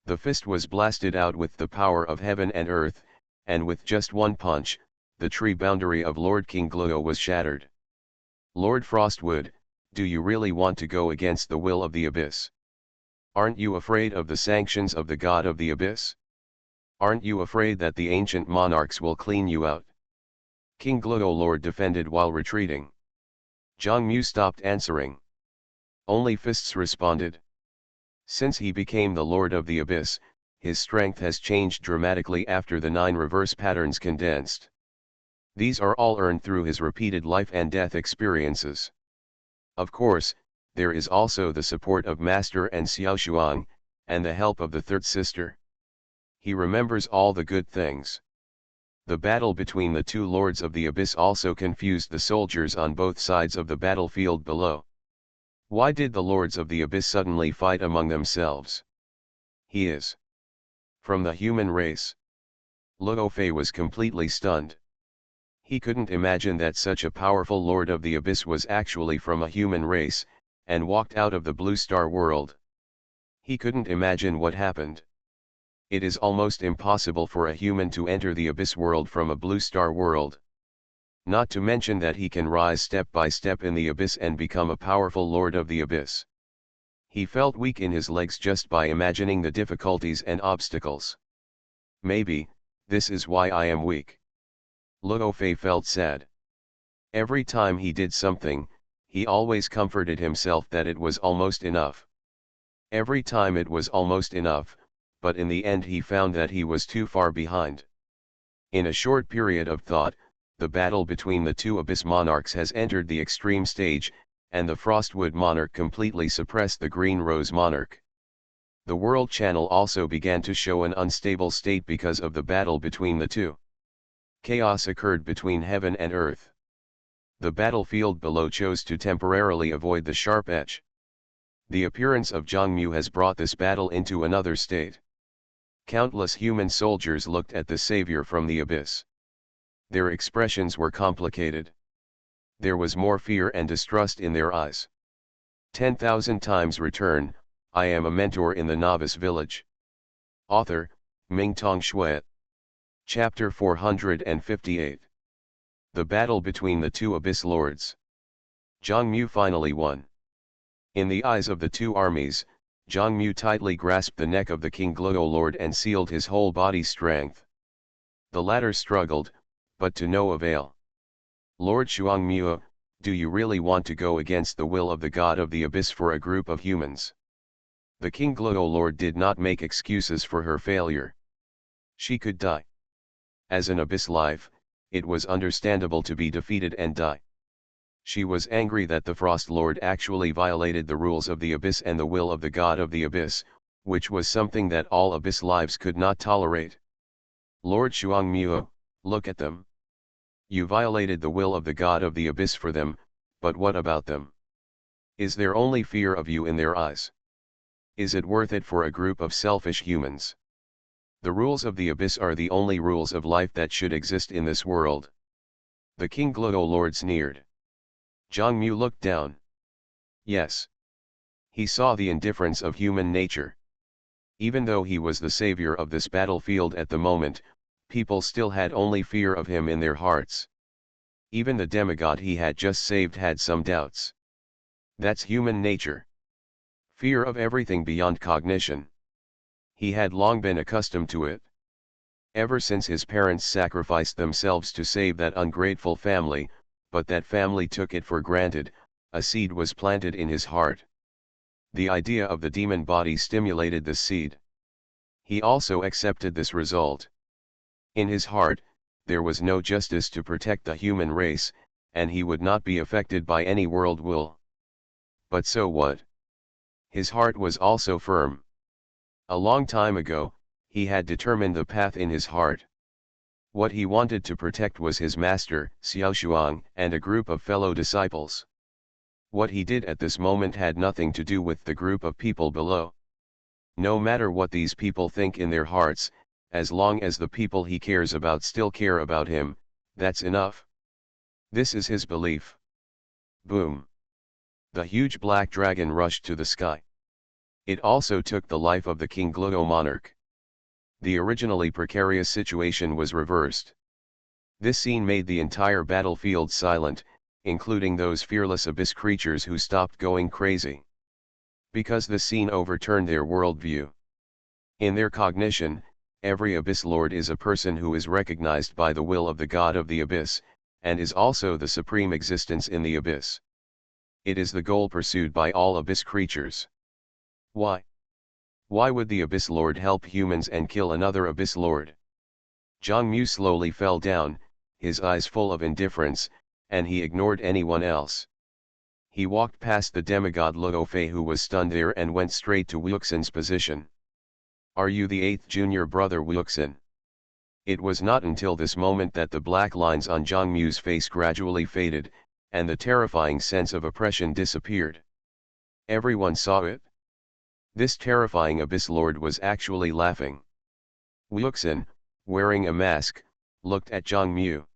The fist was blasted out with the power of heaven and earth, and with just one punch, the tree boundary of Lord King Gluo was shattered. Lord Frostwood, do you really want to go against the will of the Abyss? Aren't you afraid of the sanctions of the God of the Abyss? Aren't you afraid that the ancient monarchs will clean you out? King Gluo Lord defended while retreating. Zhang Mu stopped answering. Only fists responded. Since he became the Lord of the Abyss, his strength has changed dramatically after the 9 reverse patterns condensed. These are all earned through his repeated life and death experiences. Of course, there is also the support of Master and Xiaoshuang, and the help of the third sister. He remembers all the good things. The battle between the 2 lords of the Abyss also confused the soldiers on both sides of the battlefield below. Why did the lords of the Abyss suddenly fight among themselves? He is from the human race. Luo Fei was completely stunned. He couldn't imagine that such a powerful lord of the Abyss was actually from a human race, and walked out of the Blue Star world. He couldn't imagine what happened. It is almost impossible for a human to enter the Abyss world from a Blue Star world. Not to mention that he can rise step by step in the abyss and become a powerful lord of the abyss. He felt weak in his legs just by imagining the difficulties and obstacles. Maybe, this is why I am weak. Luo Fei felt sad. Every time he did something, he always comforted himself that it was almost enough. Every time it was almost enough, but in the end he found that he was too far behind. In a short period of thought, the battle between the two Abyss monarchs has entered the extreme stage, and the Frostwood monarch completely suppressed the Green Rose monarch. The World Channel also began to show an unstable state because of the battle between the two. Chaos occurred between heaven and earth. The battlefield below chose to temporarily avoid the sharp edge. The appearance of Zhongmu has brought this battle into another state. Countless human soldiers looked at the savior from the abyss. Their expressions were complicated. There was more fear and distrust in their eyes. 10,000 times return, I am a mentor in the Novice Village. Author, Mingtong Shui. Chapter 458. The battle between the two Abyss Lords. Zhongmu finally won. In the eyes of the two armies, Zhongmu tightly grasped the neck of the King Luo Lord and sealed his whole body strength. The latter struggled, but to no avail. Lord Zhongmu, do you really want to go against the will of the God of the Abyss for a group of humans? The King Luo Lord did not make excuses for her failure. She could die. As an Abyss life, it was understandable to be defeated and die. She was angry that the Frost Lord actually violated the rules of the Abyss and the will of the God of the Abyss, which was something that all Abyss lives could not tolerate. Lord Zhongmu, look at them. You violated the will of the God of the Abyss for them, but what about them? Is there only fear of you in their eyes? Is it worth it for a group of selfish humans? The rules of the Abyss are the only rules of life that should exist in this world. The King Luo Lord sneered. Zhongmu looked down. Yes. He saw the indifference of human nature. Even though he was the savior of this battlefield at the moment, people still had only fear of him in their hearts. Even the demigod he had just saved had some doubts. That's human nature. Fear of everything beyond cognition. He had long been accustomed to it. Ever since his parents sacrificed themselves to save that ungrateful family, but that family took it for granted, a seed was planted in his heart. The idea of the demon body stimulated this seed. He also accepted this result. In his heart, there was no justice to protect the human race, and he would not be affected by any world will. But so what? His heart was also firm. A long time ago, he had determined the path in his heart. What he wanted to protect was his master, Xiaoshuang, and a group of fellow disciples. What he did at this moment had nothing to do with the group of people below. No matter what these people think in their hearts, as long as the people he cares about still care about him, that's enough. This is his belief. Boom. The huge black dragon rushed to the sky. It also took the life of the King Luo monarch. The originally precarious situation was reversed. This scene made the entire battlefield silent, including those fearless abyss creatures who stopped going crazy. Because the scene overturned their worldview. In their cognition, every Abyss Lord is a person who is recognized by the will of the God of the Abyss, and is also the supreme existence in the Abyss. It is the goal pursued by all Abyss creatures. Why? Why would the Abyss Lord help humans and kill another Abyss Lord? Zhongmu slowly fell down, his eyes full of indifference, and he ignored anyone else. He walked past the demigod Luo Fei who was stunned there and went straight to Wuxin's position. Are you the 8th junior brother Wuxin? It was not until this moment that the black lines on Zhongmu's face gradually faded, and the terrifying sense of oppression disappeared. Everyone saw it. This terrifying Abyss Lord was actually laughing. Wuxin, wearing a mask, looked at Zhongmu.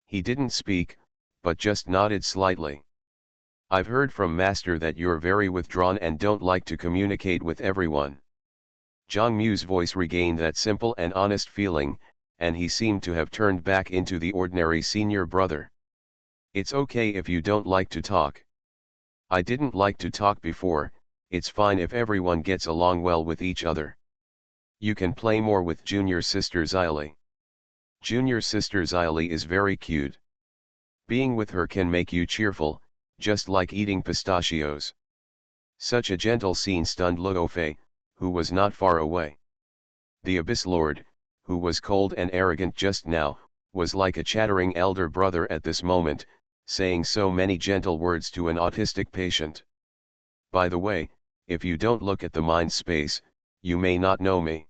He didn't speak, but just nodded slightly. I've heard from Master that you're very withdrawn and don't like to communicate with everyone. Zhongmu's voice regained that simple and honest feeling, and he seemed to have turned back into the ordinary senior brother. "It's okay if you don't like to talk. I didn't like to talk before, it's fine if everyone gets along well with each other. You can play more with junior sister Xylee. Junior sister Xylee is very cute. Being with her can make you cheerful, just like eating pistachios." Such a gentle scene stunned Luofei, who was not far away. The Abyss Lord, who was cold and arrogant just now, was like a chattering elder brother at this moment, saying so many gentle words to an autistic patient. "By the way, if you don't look at the mind space, you may not know me."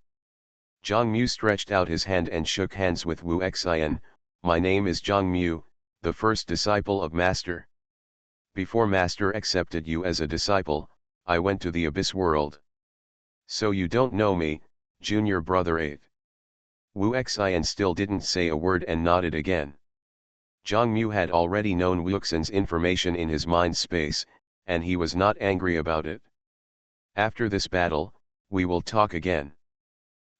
Zhang Mu stretched out his hand and shook hands with Wu Xian. "My name is Zhang Mu, the first disciple of Master. Before Master accepted you as a disciple, I went to the Abyss world. So you don't know me, junior brother 8. Wu Xian still didn't say a word and nodded again. Zhang Mu had already known Wu Xian's information in his mind space, and he was not angry about it. "After this battle, we will talk again."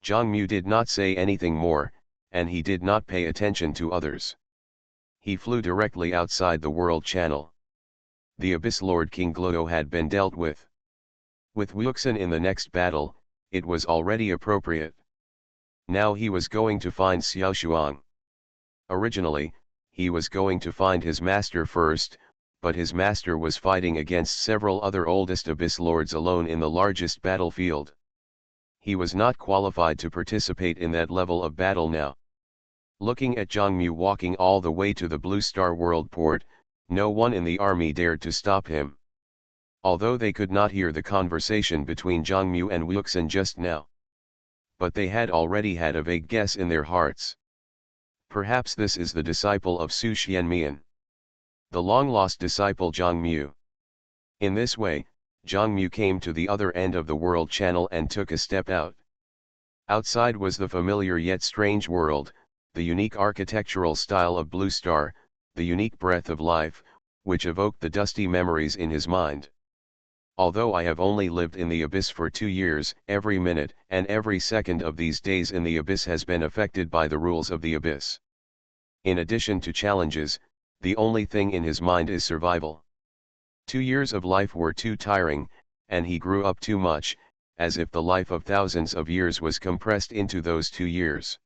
Zhang Mu did not say anything more, and he did not pay attention to others. He flew directly outside the world channel. The Abyss Lord King Gluo had been dealt with. With Wu Xian in the next battle, it was already appropriate. Now he was going to find Xiao Shuang. Originally, he was going to find his master first, but his master was fighting against several other oldest Abyss Lords alone in the largest battlefield. He was not qualified to participate in that level of battle now. Looking at Zhang Mu walking all the way to the Blue Star World port, no one in the army dared to stop him. Although they could not hear the conversation between Zhang Mu and Wu Xian just now. But they had already had a vague guess in their hearts. Perhaps this is the disciple of Su Xianmian. The long-lost disciple Zhang Mu. In this way, Zhang Mu came to the other end of the world channel and took a step out. Outside was the familiar yet strange world, the unique architectural style of Blue Star, the unique breath of life, which evoked the dusty memories in his mind. Although I have only lived in the Abyss for 2 years, every minute and every second of these days in the Abyss has been affected by the rules of the Abyss. In addition to challenges, the only thing in his mind is survival. 2 years of life were too tiring, and he grew up too much, as if the life of thousands of years was compressed into those 2 years.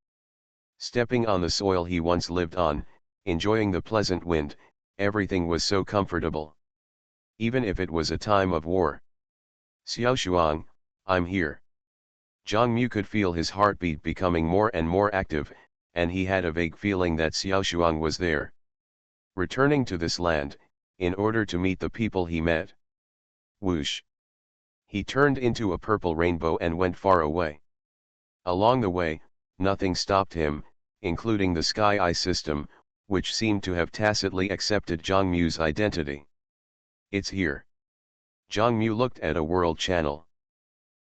Stepping on the soil he once lived on, enjoying the pleasant wind, everything was so comfortable. Even if it was a time of war. "Xiao Shuang, I'm here." Zhang Mu could feel his heartbeat becoming more and more active, and he had a vague feeling that Xiao Shuang was there. Returning to this land, in order to meet the people he met. Whoosh! He turned into a purple rainbow and went far away. Along the way, nothing stopped him, including the Sky Eye system, which seemed to have tacitly accepted Zhang Mu's identity. "It's here." Zhang Mu looked at a world channel.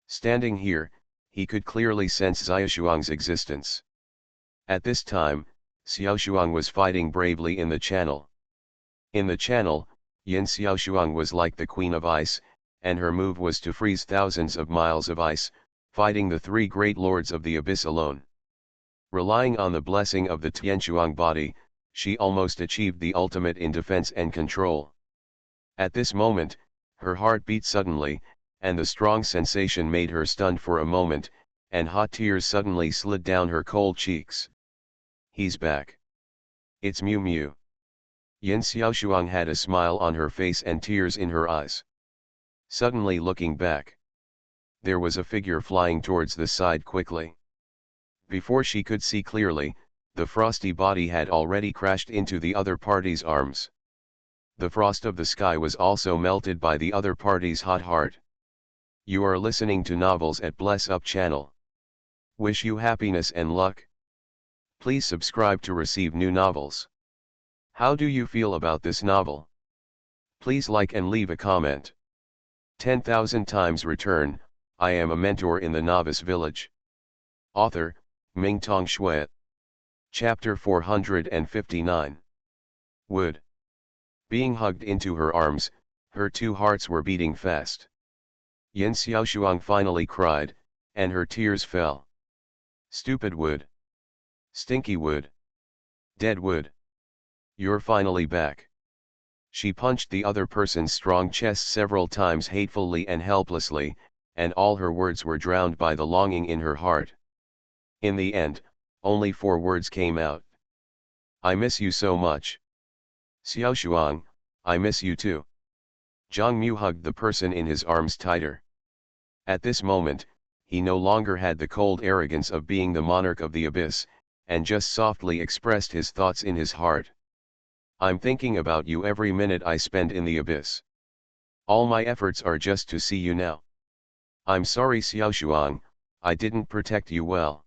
Standing here, he could clearly sense Xiao Shuang's existence. At this time, Xiao Shuang was fighting bravely in the channel. In the channel, Yin Xiao Shuang was like the Queen of Ice, and her move was to freeze thousands of miles of ice, fighting the 3 great lords of the Abyss alone. Relying on the blessing of the Tianshuang body, she almost achieved the ultimate in defense and control. At this moment, her heart beat suddenly, and the strong sensation made her stunned for a moment, and hot tears suddenly slid down her cold cheeks. "He's back. It's Miu Miu." Yin Xiaoshuang had a smile on her face and tears in her eyes. Suddenly looking back, there was a figure flying towards the side quickly. Before she could see clearly, the frosty body had already crashed into the other party's arms. The frost of the sky was also melted by the other party's hot heart. You are listening to Novels at Bless Up channel. Wish you happiness and luck. Please subscribe to receive new novels. How do you feel about this novel? Please like and leave a comment. 10,000 times return, I am a mentor in the Novice Village. Author, Mingtong Shui. Chapter 459. Wood. Being hugged into her arms, her 2 hearts were beating fast. Yin Xiaoshuang finally cried, and her tears fell. "Stupid Wood. Stinky wood. Dead wood. You're finally back. She punched the other person's strong chest several times hatefully and helplessly, and all her words were drowned by the longing in her heart. In the end, only 4 words came out. I miss you so much. Xiaoshuang, I miss you too. Zhang Mu hugged the person in his arms tighter. At this moment, he no longer had the cold arrogance of being the monarch of the abyss, and just softly expressed his thoughts in his heart. I'm thinking about you every minute I spend in the abyss. All my efforts are just to see you now. I'm sorry Xiaoshuang, I didn't protect you well.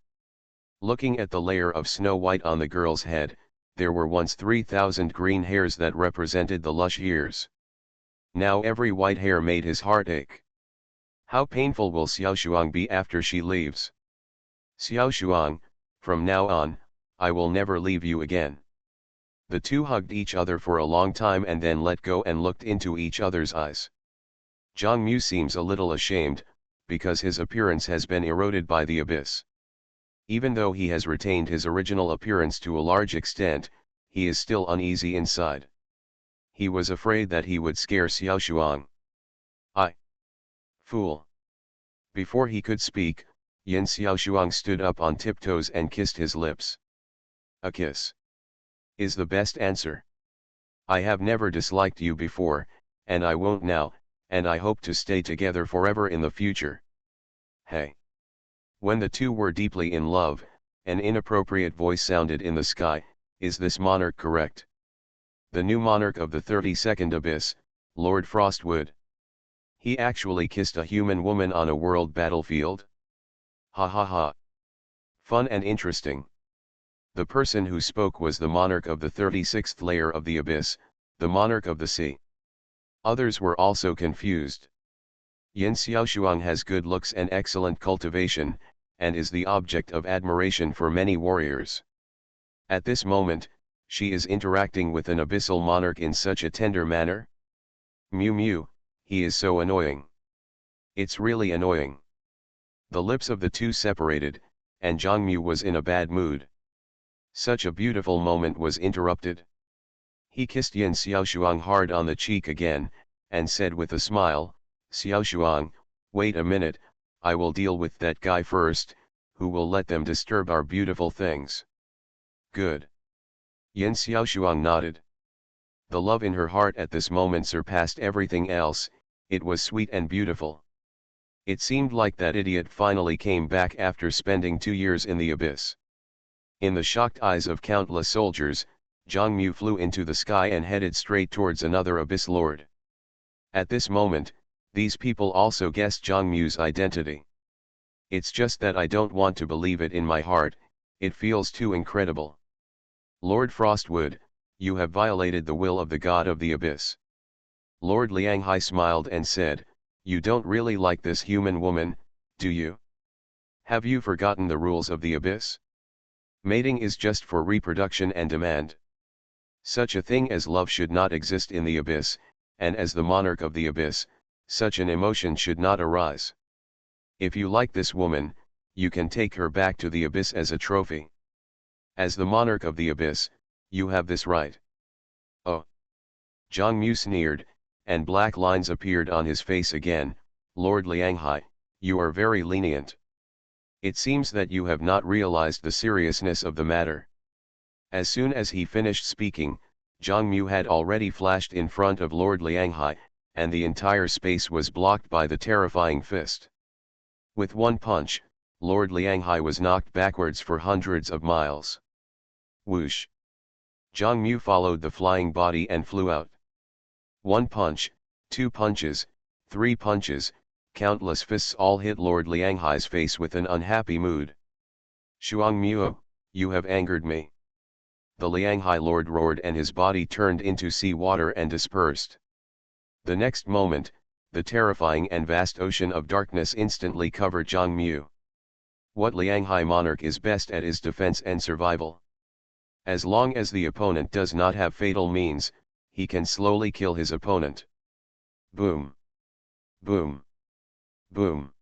Looking at the layer of snow white on the girl's head, there were once 3,000 green hairs that represented the lush years. Now every white hair made his heart ache. How painful will Xiaoshuang be after she leaves? Xiaoshuang, from now on, I will never leave you again. The two hugged each other for a long time and then let go and looked into each other's eyes. Zhang Mu seems a little ashamed, because his appearance has been eroded by the abyss. Even though he has retained his original appearance to a large extent, he is still uneasy inside. He was afraid that he would scare Xiaoshuang. Fool. Before he could speak, Yin Xiaoshuang stood up on tiptoes and kissed his lips. A kiss is the best answer. I have never disliked you before, and I won't now, and I hope to stay together forever in the future. Hey. When the two were deeply in love, an inappropriate voice sounded in the sky, is this monarch correct? The new monarch of the 32nd abyss, Lord Frostwood. He actually kissed a human woman on a world battlefield? Ha ha ha. Fun and interesting. The person who spoke was the monarch of the 36th layer of the abyss, the monarch of the sea. Others were also confused. Yin Xiaoshuang has good looks and excellent cultivation, and is the object of admiration for many warriors. At this moment, she is interacting with an abyssal monarch in such a tender manner? Mew mew, he is so annoying. It's really annoying. The lips of the two separated, and Zhang Mu was in a bad mood. Such a beautiful moment was interrupted. He kissed Yin Xiaoshuang hard on the cheek again, and said with a smile, Xiaoshuang, wait a minute, I will deal with that guy first, who will let them disturb our beautiful things. Good. Yin Xiaoshuang nodded. The love in her heart at this moment surpassed everything else, it was sweet and beautiful. It seemed like that idiot finally came back after spending 2 years in the abyss. In the shocked eyes of countless soldiers, Zhang Mu flew into the sky and headed straight towards another abyss lord. At this moment, these people also guessed Zhang Mu's identity. It's just that I don't want to believe it in my heart, it feels too incredible. Lord Frostwood, you have violated the will of the god of the abyss. Lord Lianghai smiled and said, you don't really like this human woman, do you? Have you forgotten the rules of the abyss? Mating is just for reproduction and demand. Such a thing as love should not exist in the abyss, and as the monarch of the abyss, such an emotion should not arise. If you like this woman, you can take her back to the abyss as a trophy. As the monarch of the abyss, you have this right. Oh. Zhang Mu sneered, and black lines appeared on his face again. Lord Lianghai, you are very lenient. It seems that you have not realized the seriousness of the matter. As soon as he finished speaking, Zhang Mu had already flashed in front of Lord Lianghai, and the entire space was blocked by the terrifying fist. With one punch, Lord Lianghai was knocked backwards for hundreds of miles. Whoosh! Zhang Mu followed the flying body and flew out. 1 punch, 2 punches, 3 punches, countless fists all hit Lord Lianghai's face with an unhappy mood. Shuang Mu, you have angered me. The Lianghai Lord roared and his body turned into sea water and dispersed. The next moment, the terrifying and vast ocean of darkness instantly covered Zhang Mu. What Lianghai monarch is best at is defense and survival. As long as the opponent does not have fatal means, he can slowly kill his opponent. Boom! Boom! Boom!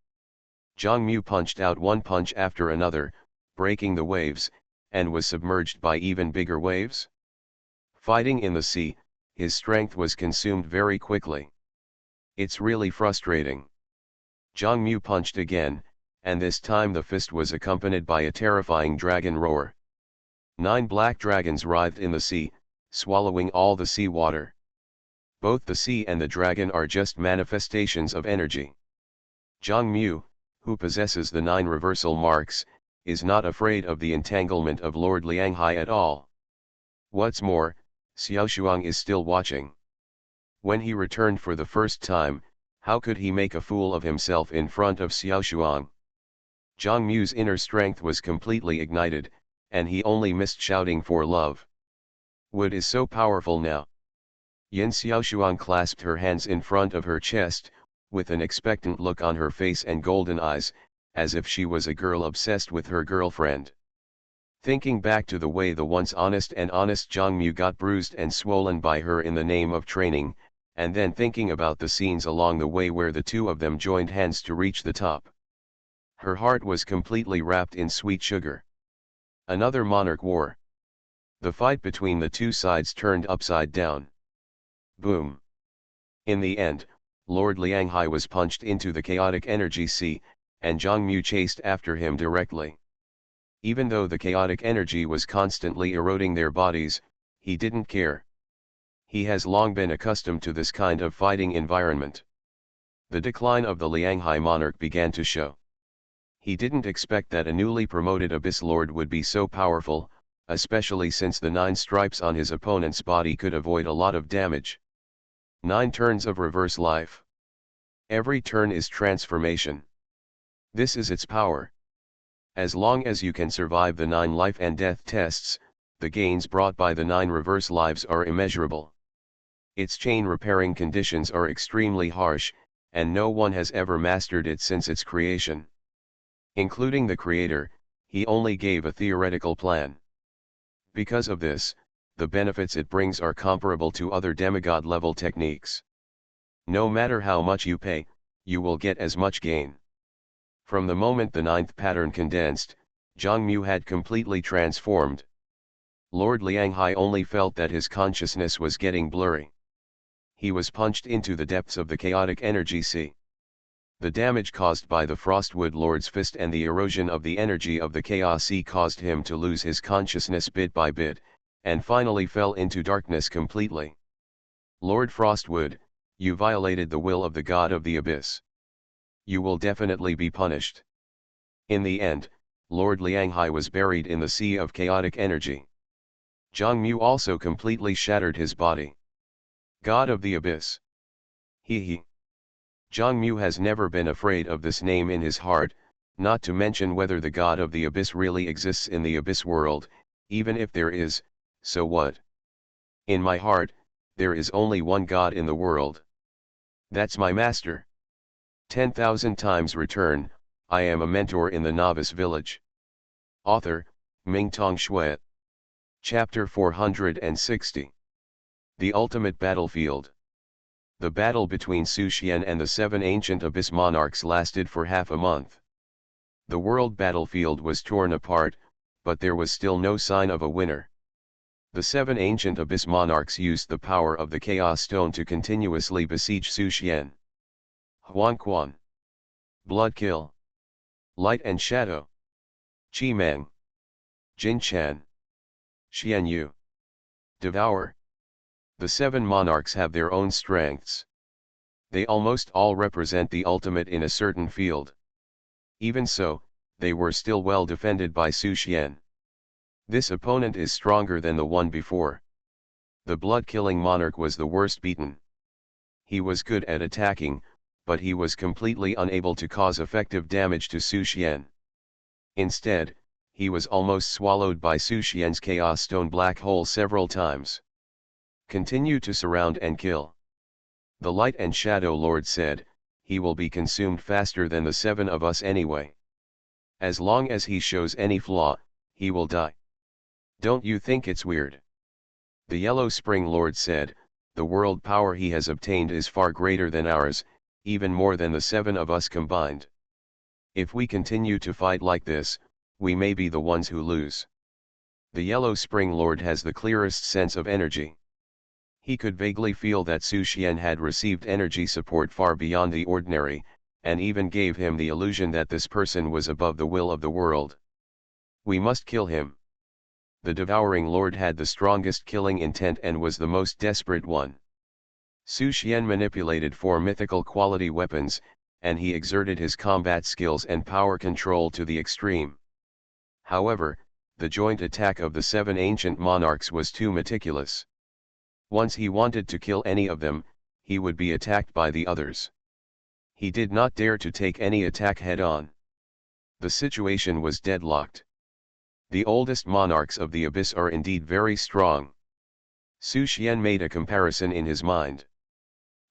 Zhang Mu punched out one punch after another, breaking the waves, and was submerged by even bigger waves? Fighting in the sea, his strength was consumed very quickly. It's really frustrating. Zhang Mu punched again, and this time the fist was accompanied by a terrifying dragon roar. 9 black dragons writhed in the sea, swallowing all the sea water. Both the sea and the dragon are just manifestations of energy. Zhang Mu, who possesses the 9 reversal marks, is not afraid of the entanglement of Lord Lianghai at all. What's more, Xiaoshuang is still watching. When he returned for the first time, how could he make a fool of himself in front of Xiaoshuang? Zhang Mu's inner strength was completely ignited, and he only missed shouting for love. Wood is so powerful now. Yin Xiaoshuang clasped her hands in front of her chest, with an expectant look on her face and golden eyes, as if she was a girl obsessed with her girlfriend. Thinking back to the way the once honest Zhang Mu got bruised and swollen by her in the name of training, and then thinking about the scenes along the way where the two of them joined hands to reach the top. Her heart was completely wrapped in sweet sugar. Another monarch war. The fight between the two sides turned upside down. Boom. In the end, Lord Lianghai was punched into the chaotic energy sea, and Zhang Mu chased after him directly. Even though the chaotic energy was constantly eroding their bodies, he didn't care. He has long been accustomed to this kind of fighting environment. The decline of the Lianghai monarch began to show. He didn't expect that a newly promoted Abyss Lord would be so powerful, especially since the 9 stripes on his opponent's body could avoid a lot of damage. 9 turns of reverse life. Every turn is transformation. This is its power. As long as you can survive the 9 life and death tests, the gains brought by the 9 reverse lives are immeasurable. Its chain repairing conditions are extremely harsh, and no one has ever mastered it since its creation. Including the creator, he only gave a theoretical plan. Because of this, the benefits it brings are comparable to other demigod-level techniques. No matter how much you pay, you will get as much gain. From the moment the 9th pattern condensed, Zhang Mu had completely transformed. Lord Lianghai only felt that his consciousness was getting blurry. He was punched into the depths of the chaotic energy sea. The damage caused by the Frostwood Lord's fist and the erosion of the energy of the Chaos Sea caused him to lose his consciousness bit by bit, and finally fell into darkness completely. Lord Frostwood, you violated the will of the God of the Abyss. You will definitely be punished. In the end, Lord Lianghai was buried in the sea of chaotic energy. Zhang Mu also completely shattered his body. God of the Abyss. He. Zhang Mu has never been afraid of this name in his heart, not to mention whether the God of the Abyss really exists in the Abyss world. Even if there is, so what? In my heart, there is only one God in the world. That's my master. 10,000 times return, I am a mentor in the Novice Village. Author, Mingtong Shui. Chapter 460. The Ultimate Battlefield. The battle between Su Xian and the 7 ancient Abyss monarchs lasted for half a month. The world battlefield was torn apart, but there was still no sign of a winner. The 7 ancient Abyss monarchs used the power of the Chaos Stone to continuously besiege Su Xian. Huan Quan. Blood Kill. Light and Shadow. Qi Meng. Jin Chan. Xian Yu. Devour. The 7 monarchs have their own strengths. They almost all represent the ultimate in a certain field. Even so, they were still well defended by Su Xian. This opponent is stronger than the one before. The blood-killing monarch was the worst beaten. He was good at attacking, but he was completely unable to cause effective damage to Su Xian. Instead, he was almost swallowed by Su Xian's Chaos Stone black hole several times. Continue to surround and kill. The Light and Shadow Lord said, he will be consumed faster than the 7 of us anyway. As long as he shows any flaw, he will die. Don't you think it's weird? The Yellow Spring Lord said, the world power he has obtained is far greater than ours, even more than the 7 of us combined. If we continue to fight like this, we may be the ones who lose. The Yellow Spring Lord has the clearest sense of energy. He could vaguely feel that Su Xian had received energy support far beyond the ordinary, and even gave him the illusion that this person was above the will of the world. We must kill him. The Devouring Lord had the strongest killing intent and was the most desperate one. Su Xian manipulated 4 mythical quality weapons, and he exerted his combat skills and power control to the extreme. However, the joint attack of the 7 ancient monarchs was too meticulous. Once he wanted to kill any of them, he would be attacked by the others. He did not dare to take any attack head-on. The situation was deadlocked. The oldest monarchs of the abyss are indeed very strong. Su Xian made a comparison in his mind.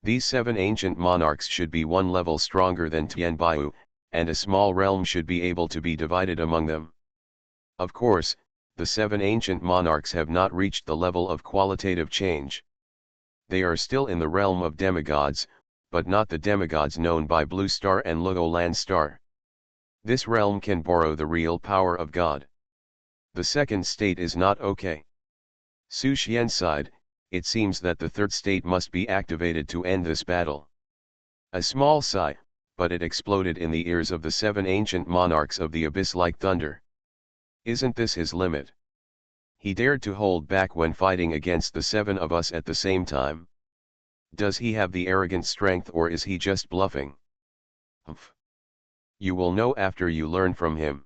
These 7 ancient monarchs should be 1 level stronger than Tianbaiyu, and a small realm should be able to be divided among them. Of course, the 7 ancient monarchs have not reached the level of qualitative change. They are still in the realm of demigods, but not the demigods known by Blue Star and Luolan Star. This realm can borrow the real power of God. The second state is not okay. Su Xian sighed. It seems that the third state must be activated to end this battle. A small sigh, but it exploded in the ears of the 7 ancient monarchs of the abyss like thunder. Isn't this his limit? He dared to hold back when fighting against the 7 of us at the same time. Does he have the arrogant strength, or is he just bluffing? Humph. You will know after you learn from him.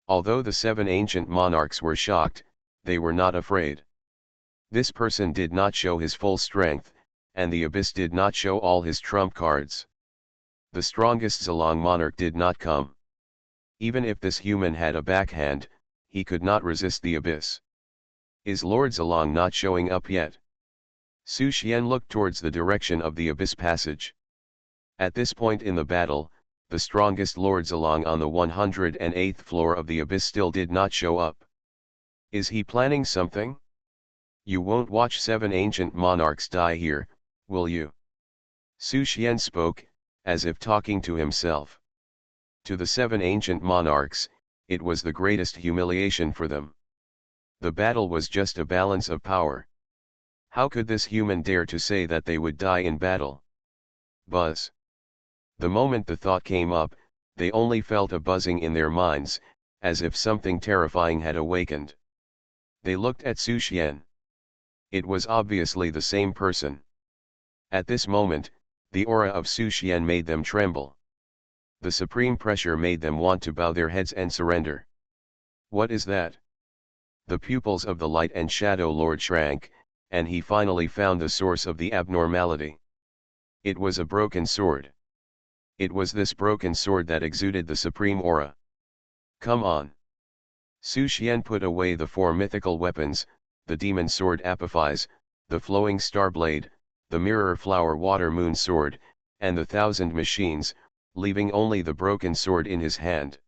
Although the 7 ancient monarchs were shocked, they were not afraid. This person did not show his full strength, and the abyss did not show all his trump cards. The strongest Zilong monarch did not come. Even if this human had a backhand, he could not resist the abyss. Is Lord Zilong not showing up yet? Su Xian looked towards the direction of the abyss passage. At this point in the battle, the strongest Lord Zilong on the 108th floor of the abyss still did not show up. Is he planning something? You won't watch 7 ancient monarchs die here, will you? Su Xian spoke, as if talking to himself. To the 7 ancient monarchs, it was the greatest humiliation for them. The battle was just a balance of power. How could this human dare to say that they would die in battle? Buzz. The moment the thought came up, they only felt a buzzing in their minds, as if something terrifying had awakened. They looked at Su Xian. It was obviously the same person. At this moment, the aura of Su Xian made them tremble. The supreme pressure made them want to bow their heads and surrender. What is that? The pupils of the Light and Shadow Lord shrank, and he finally found the source of the abnormality. It was a broken sword. It was this broken sword that exuded the supreme aura. Come on. Su Xian put away the 4 mythical weapons, the demon sword Apophis, the flowing star blade, the mirror flower water moon sword, and the 1,000 machines, leaving only the broken sword in his hand.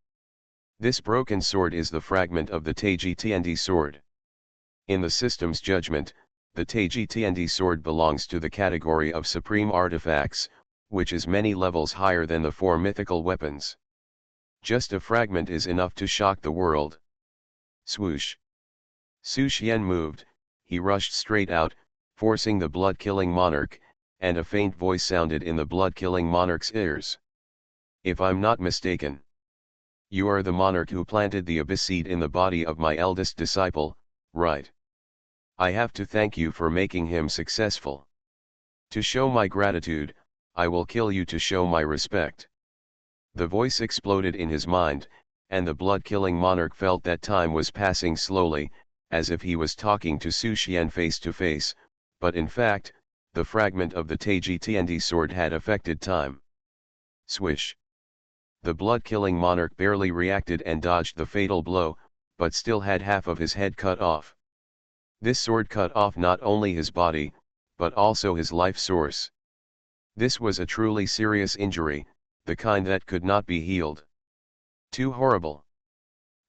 This broken sword is the fragment of the Taiji Tiandi sword. In the system's judgment, the Taiji Tiandi sword belongs to the category of supreme artifacts, which is many levels higher than the 4 mythical weapons. Just a fragment is enough to shock the world. Swoosh. Su Xian moved, he rushed straight out, forcing the blood-killing monarch, and a faint voice sounded in the blood-killing monarch's ears. If I'm not mistaken, you are the monarch who planted the abyss seed in the body of my eldest disciple, right? I have to thank you for making him successful. To show my gratitude, I will kill you to show my respect. The voice exploded in his mind, and the blood-killing monarch felt that time was passing slowly, as if he was talking to Su Xian face to face, but in fact, the fragment of the Taiji Tiandi sword had affected time. Swish. The blood-killing monarch barely reacted and dodged the fatal blow, but still had half of his head cut off. This sword cut off not only his body, but also his life source. This was a truly serious injury, the kind that could not be healed. Too horrible.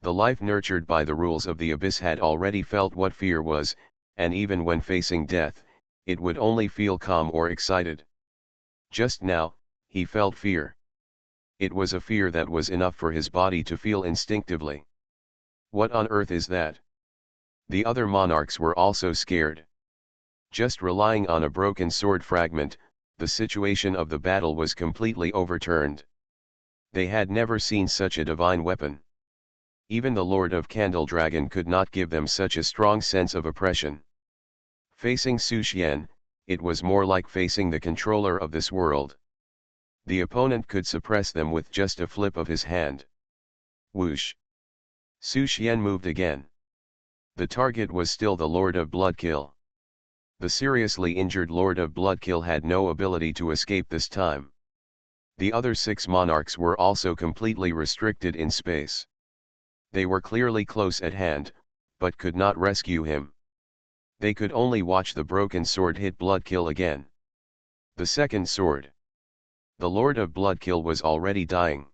The life nurtured by the rules of the abyss had already felt what fear was, and even when facing death, it would only feel calm or excited. Just now, he felt fear. It was a fear that was enough for his body to feel instinctively. What on earth is that? The other monarchs were also scared. Just relying on a broken sword fragment, the situation of the battle was completely overturned. They had never seen such a divine weapon. Even the Lord of Candle Dragon could not give them such a strong sense of oppression. Facing Su Xian, it was more like facing the controller of this world. The opponent could suppress them with just a flip of his hand. Whoosh! Su Xian moved again. The target was still the Lord of Bloodkill. The seriously injured Lord of Bloodkill had no ability to escape this time. The other 6 monarchs were also completely restricted in space. They were clearly close at hand, but could not rescue him. They could only watch the broken sword hit Bloodkill again. The second sword. The Lord of Bloodkill was already dying.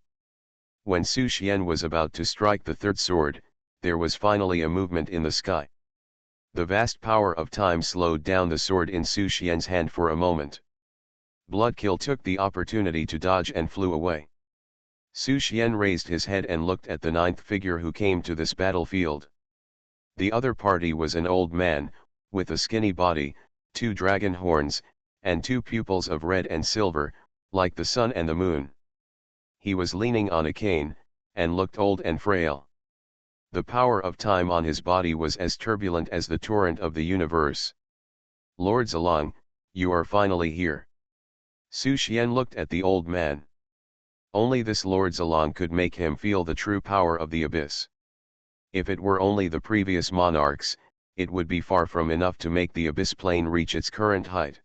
When Su Xian was about to strike the third sword, there was finally a movement in the sky. The vast power of time slowed down the sword in Su Xian's hand for a moment. Bloodkill took the opportunity to dodge and flew away. Su Xian raised his head and looked at the 9th figure who came to this battlefield. The other party was an old man, with a skinny body, 2 dragon horns, and 2 pupils of red and silver, like the sun and the moon. He was leaning on a cane, and looked old and frail. The power of time on his body was as turbulent as the torrent of the universe. Lord Zilong, you are finally here. Su Xian looked at the old man. Only this Lord Zilong could make him feel the true power of the abyss. If it were only the previous monarchs, it would be far from enough to make the abyss plane reach its current height.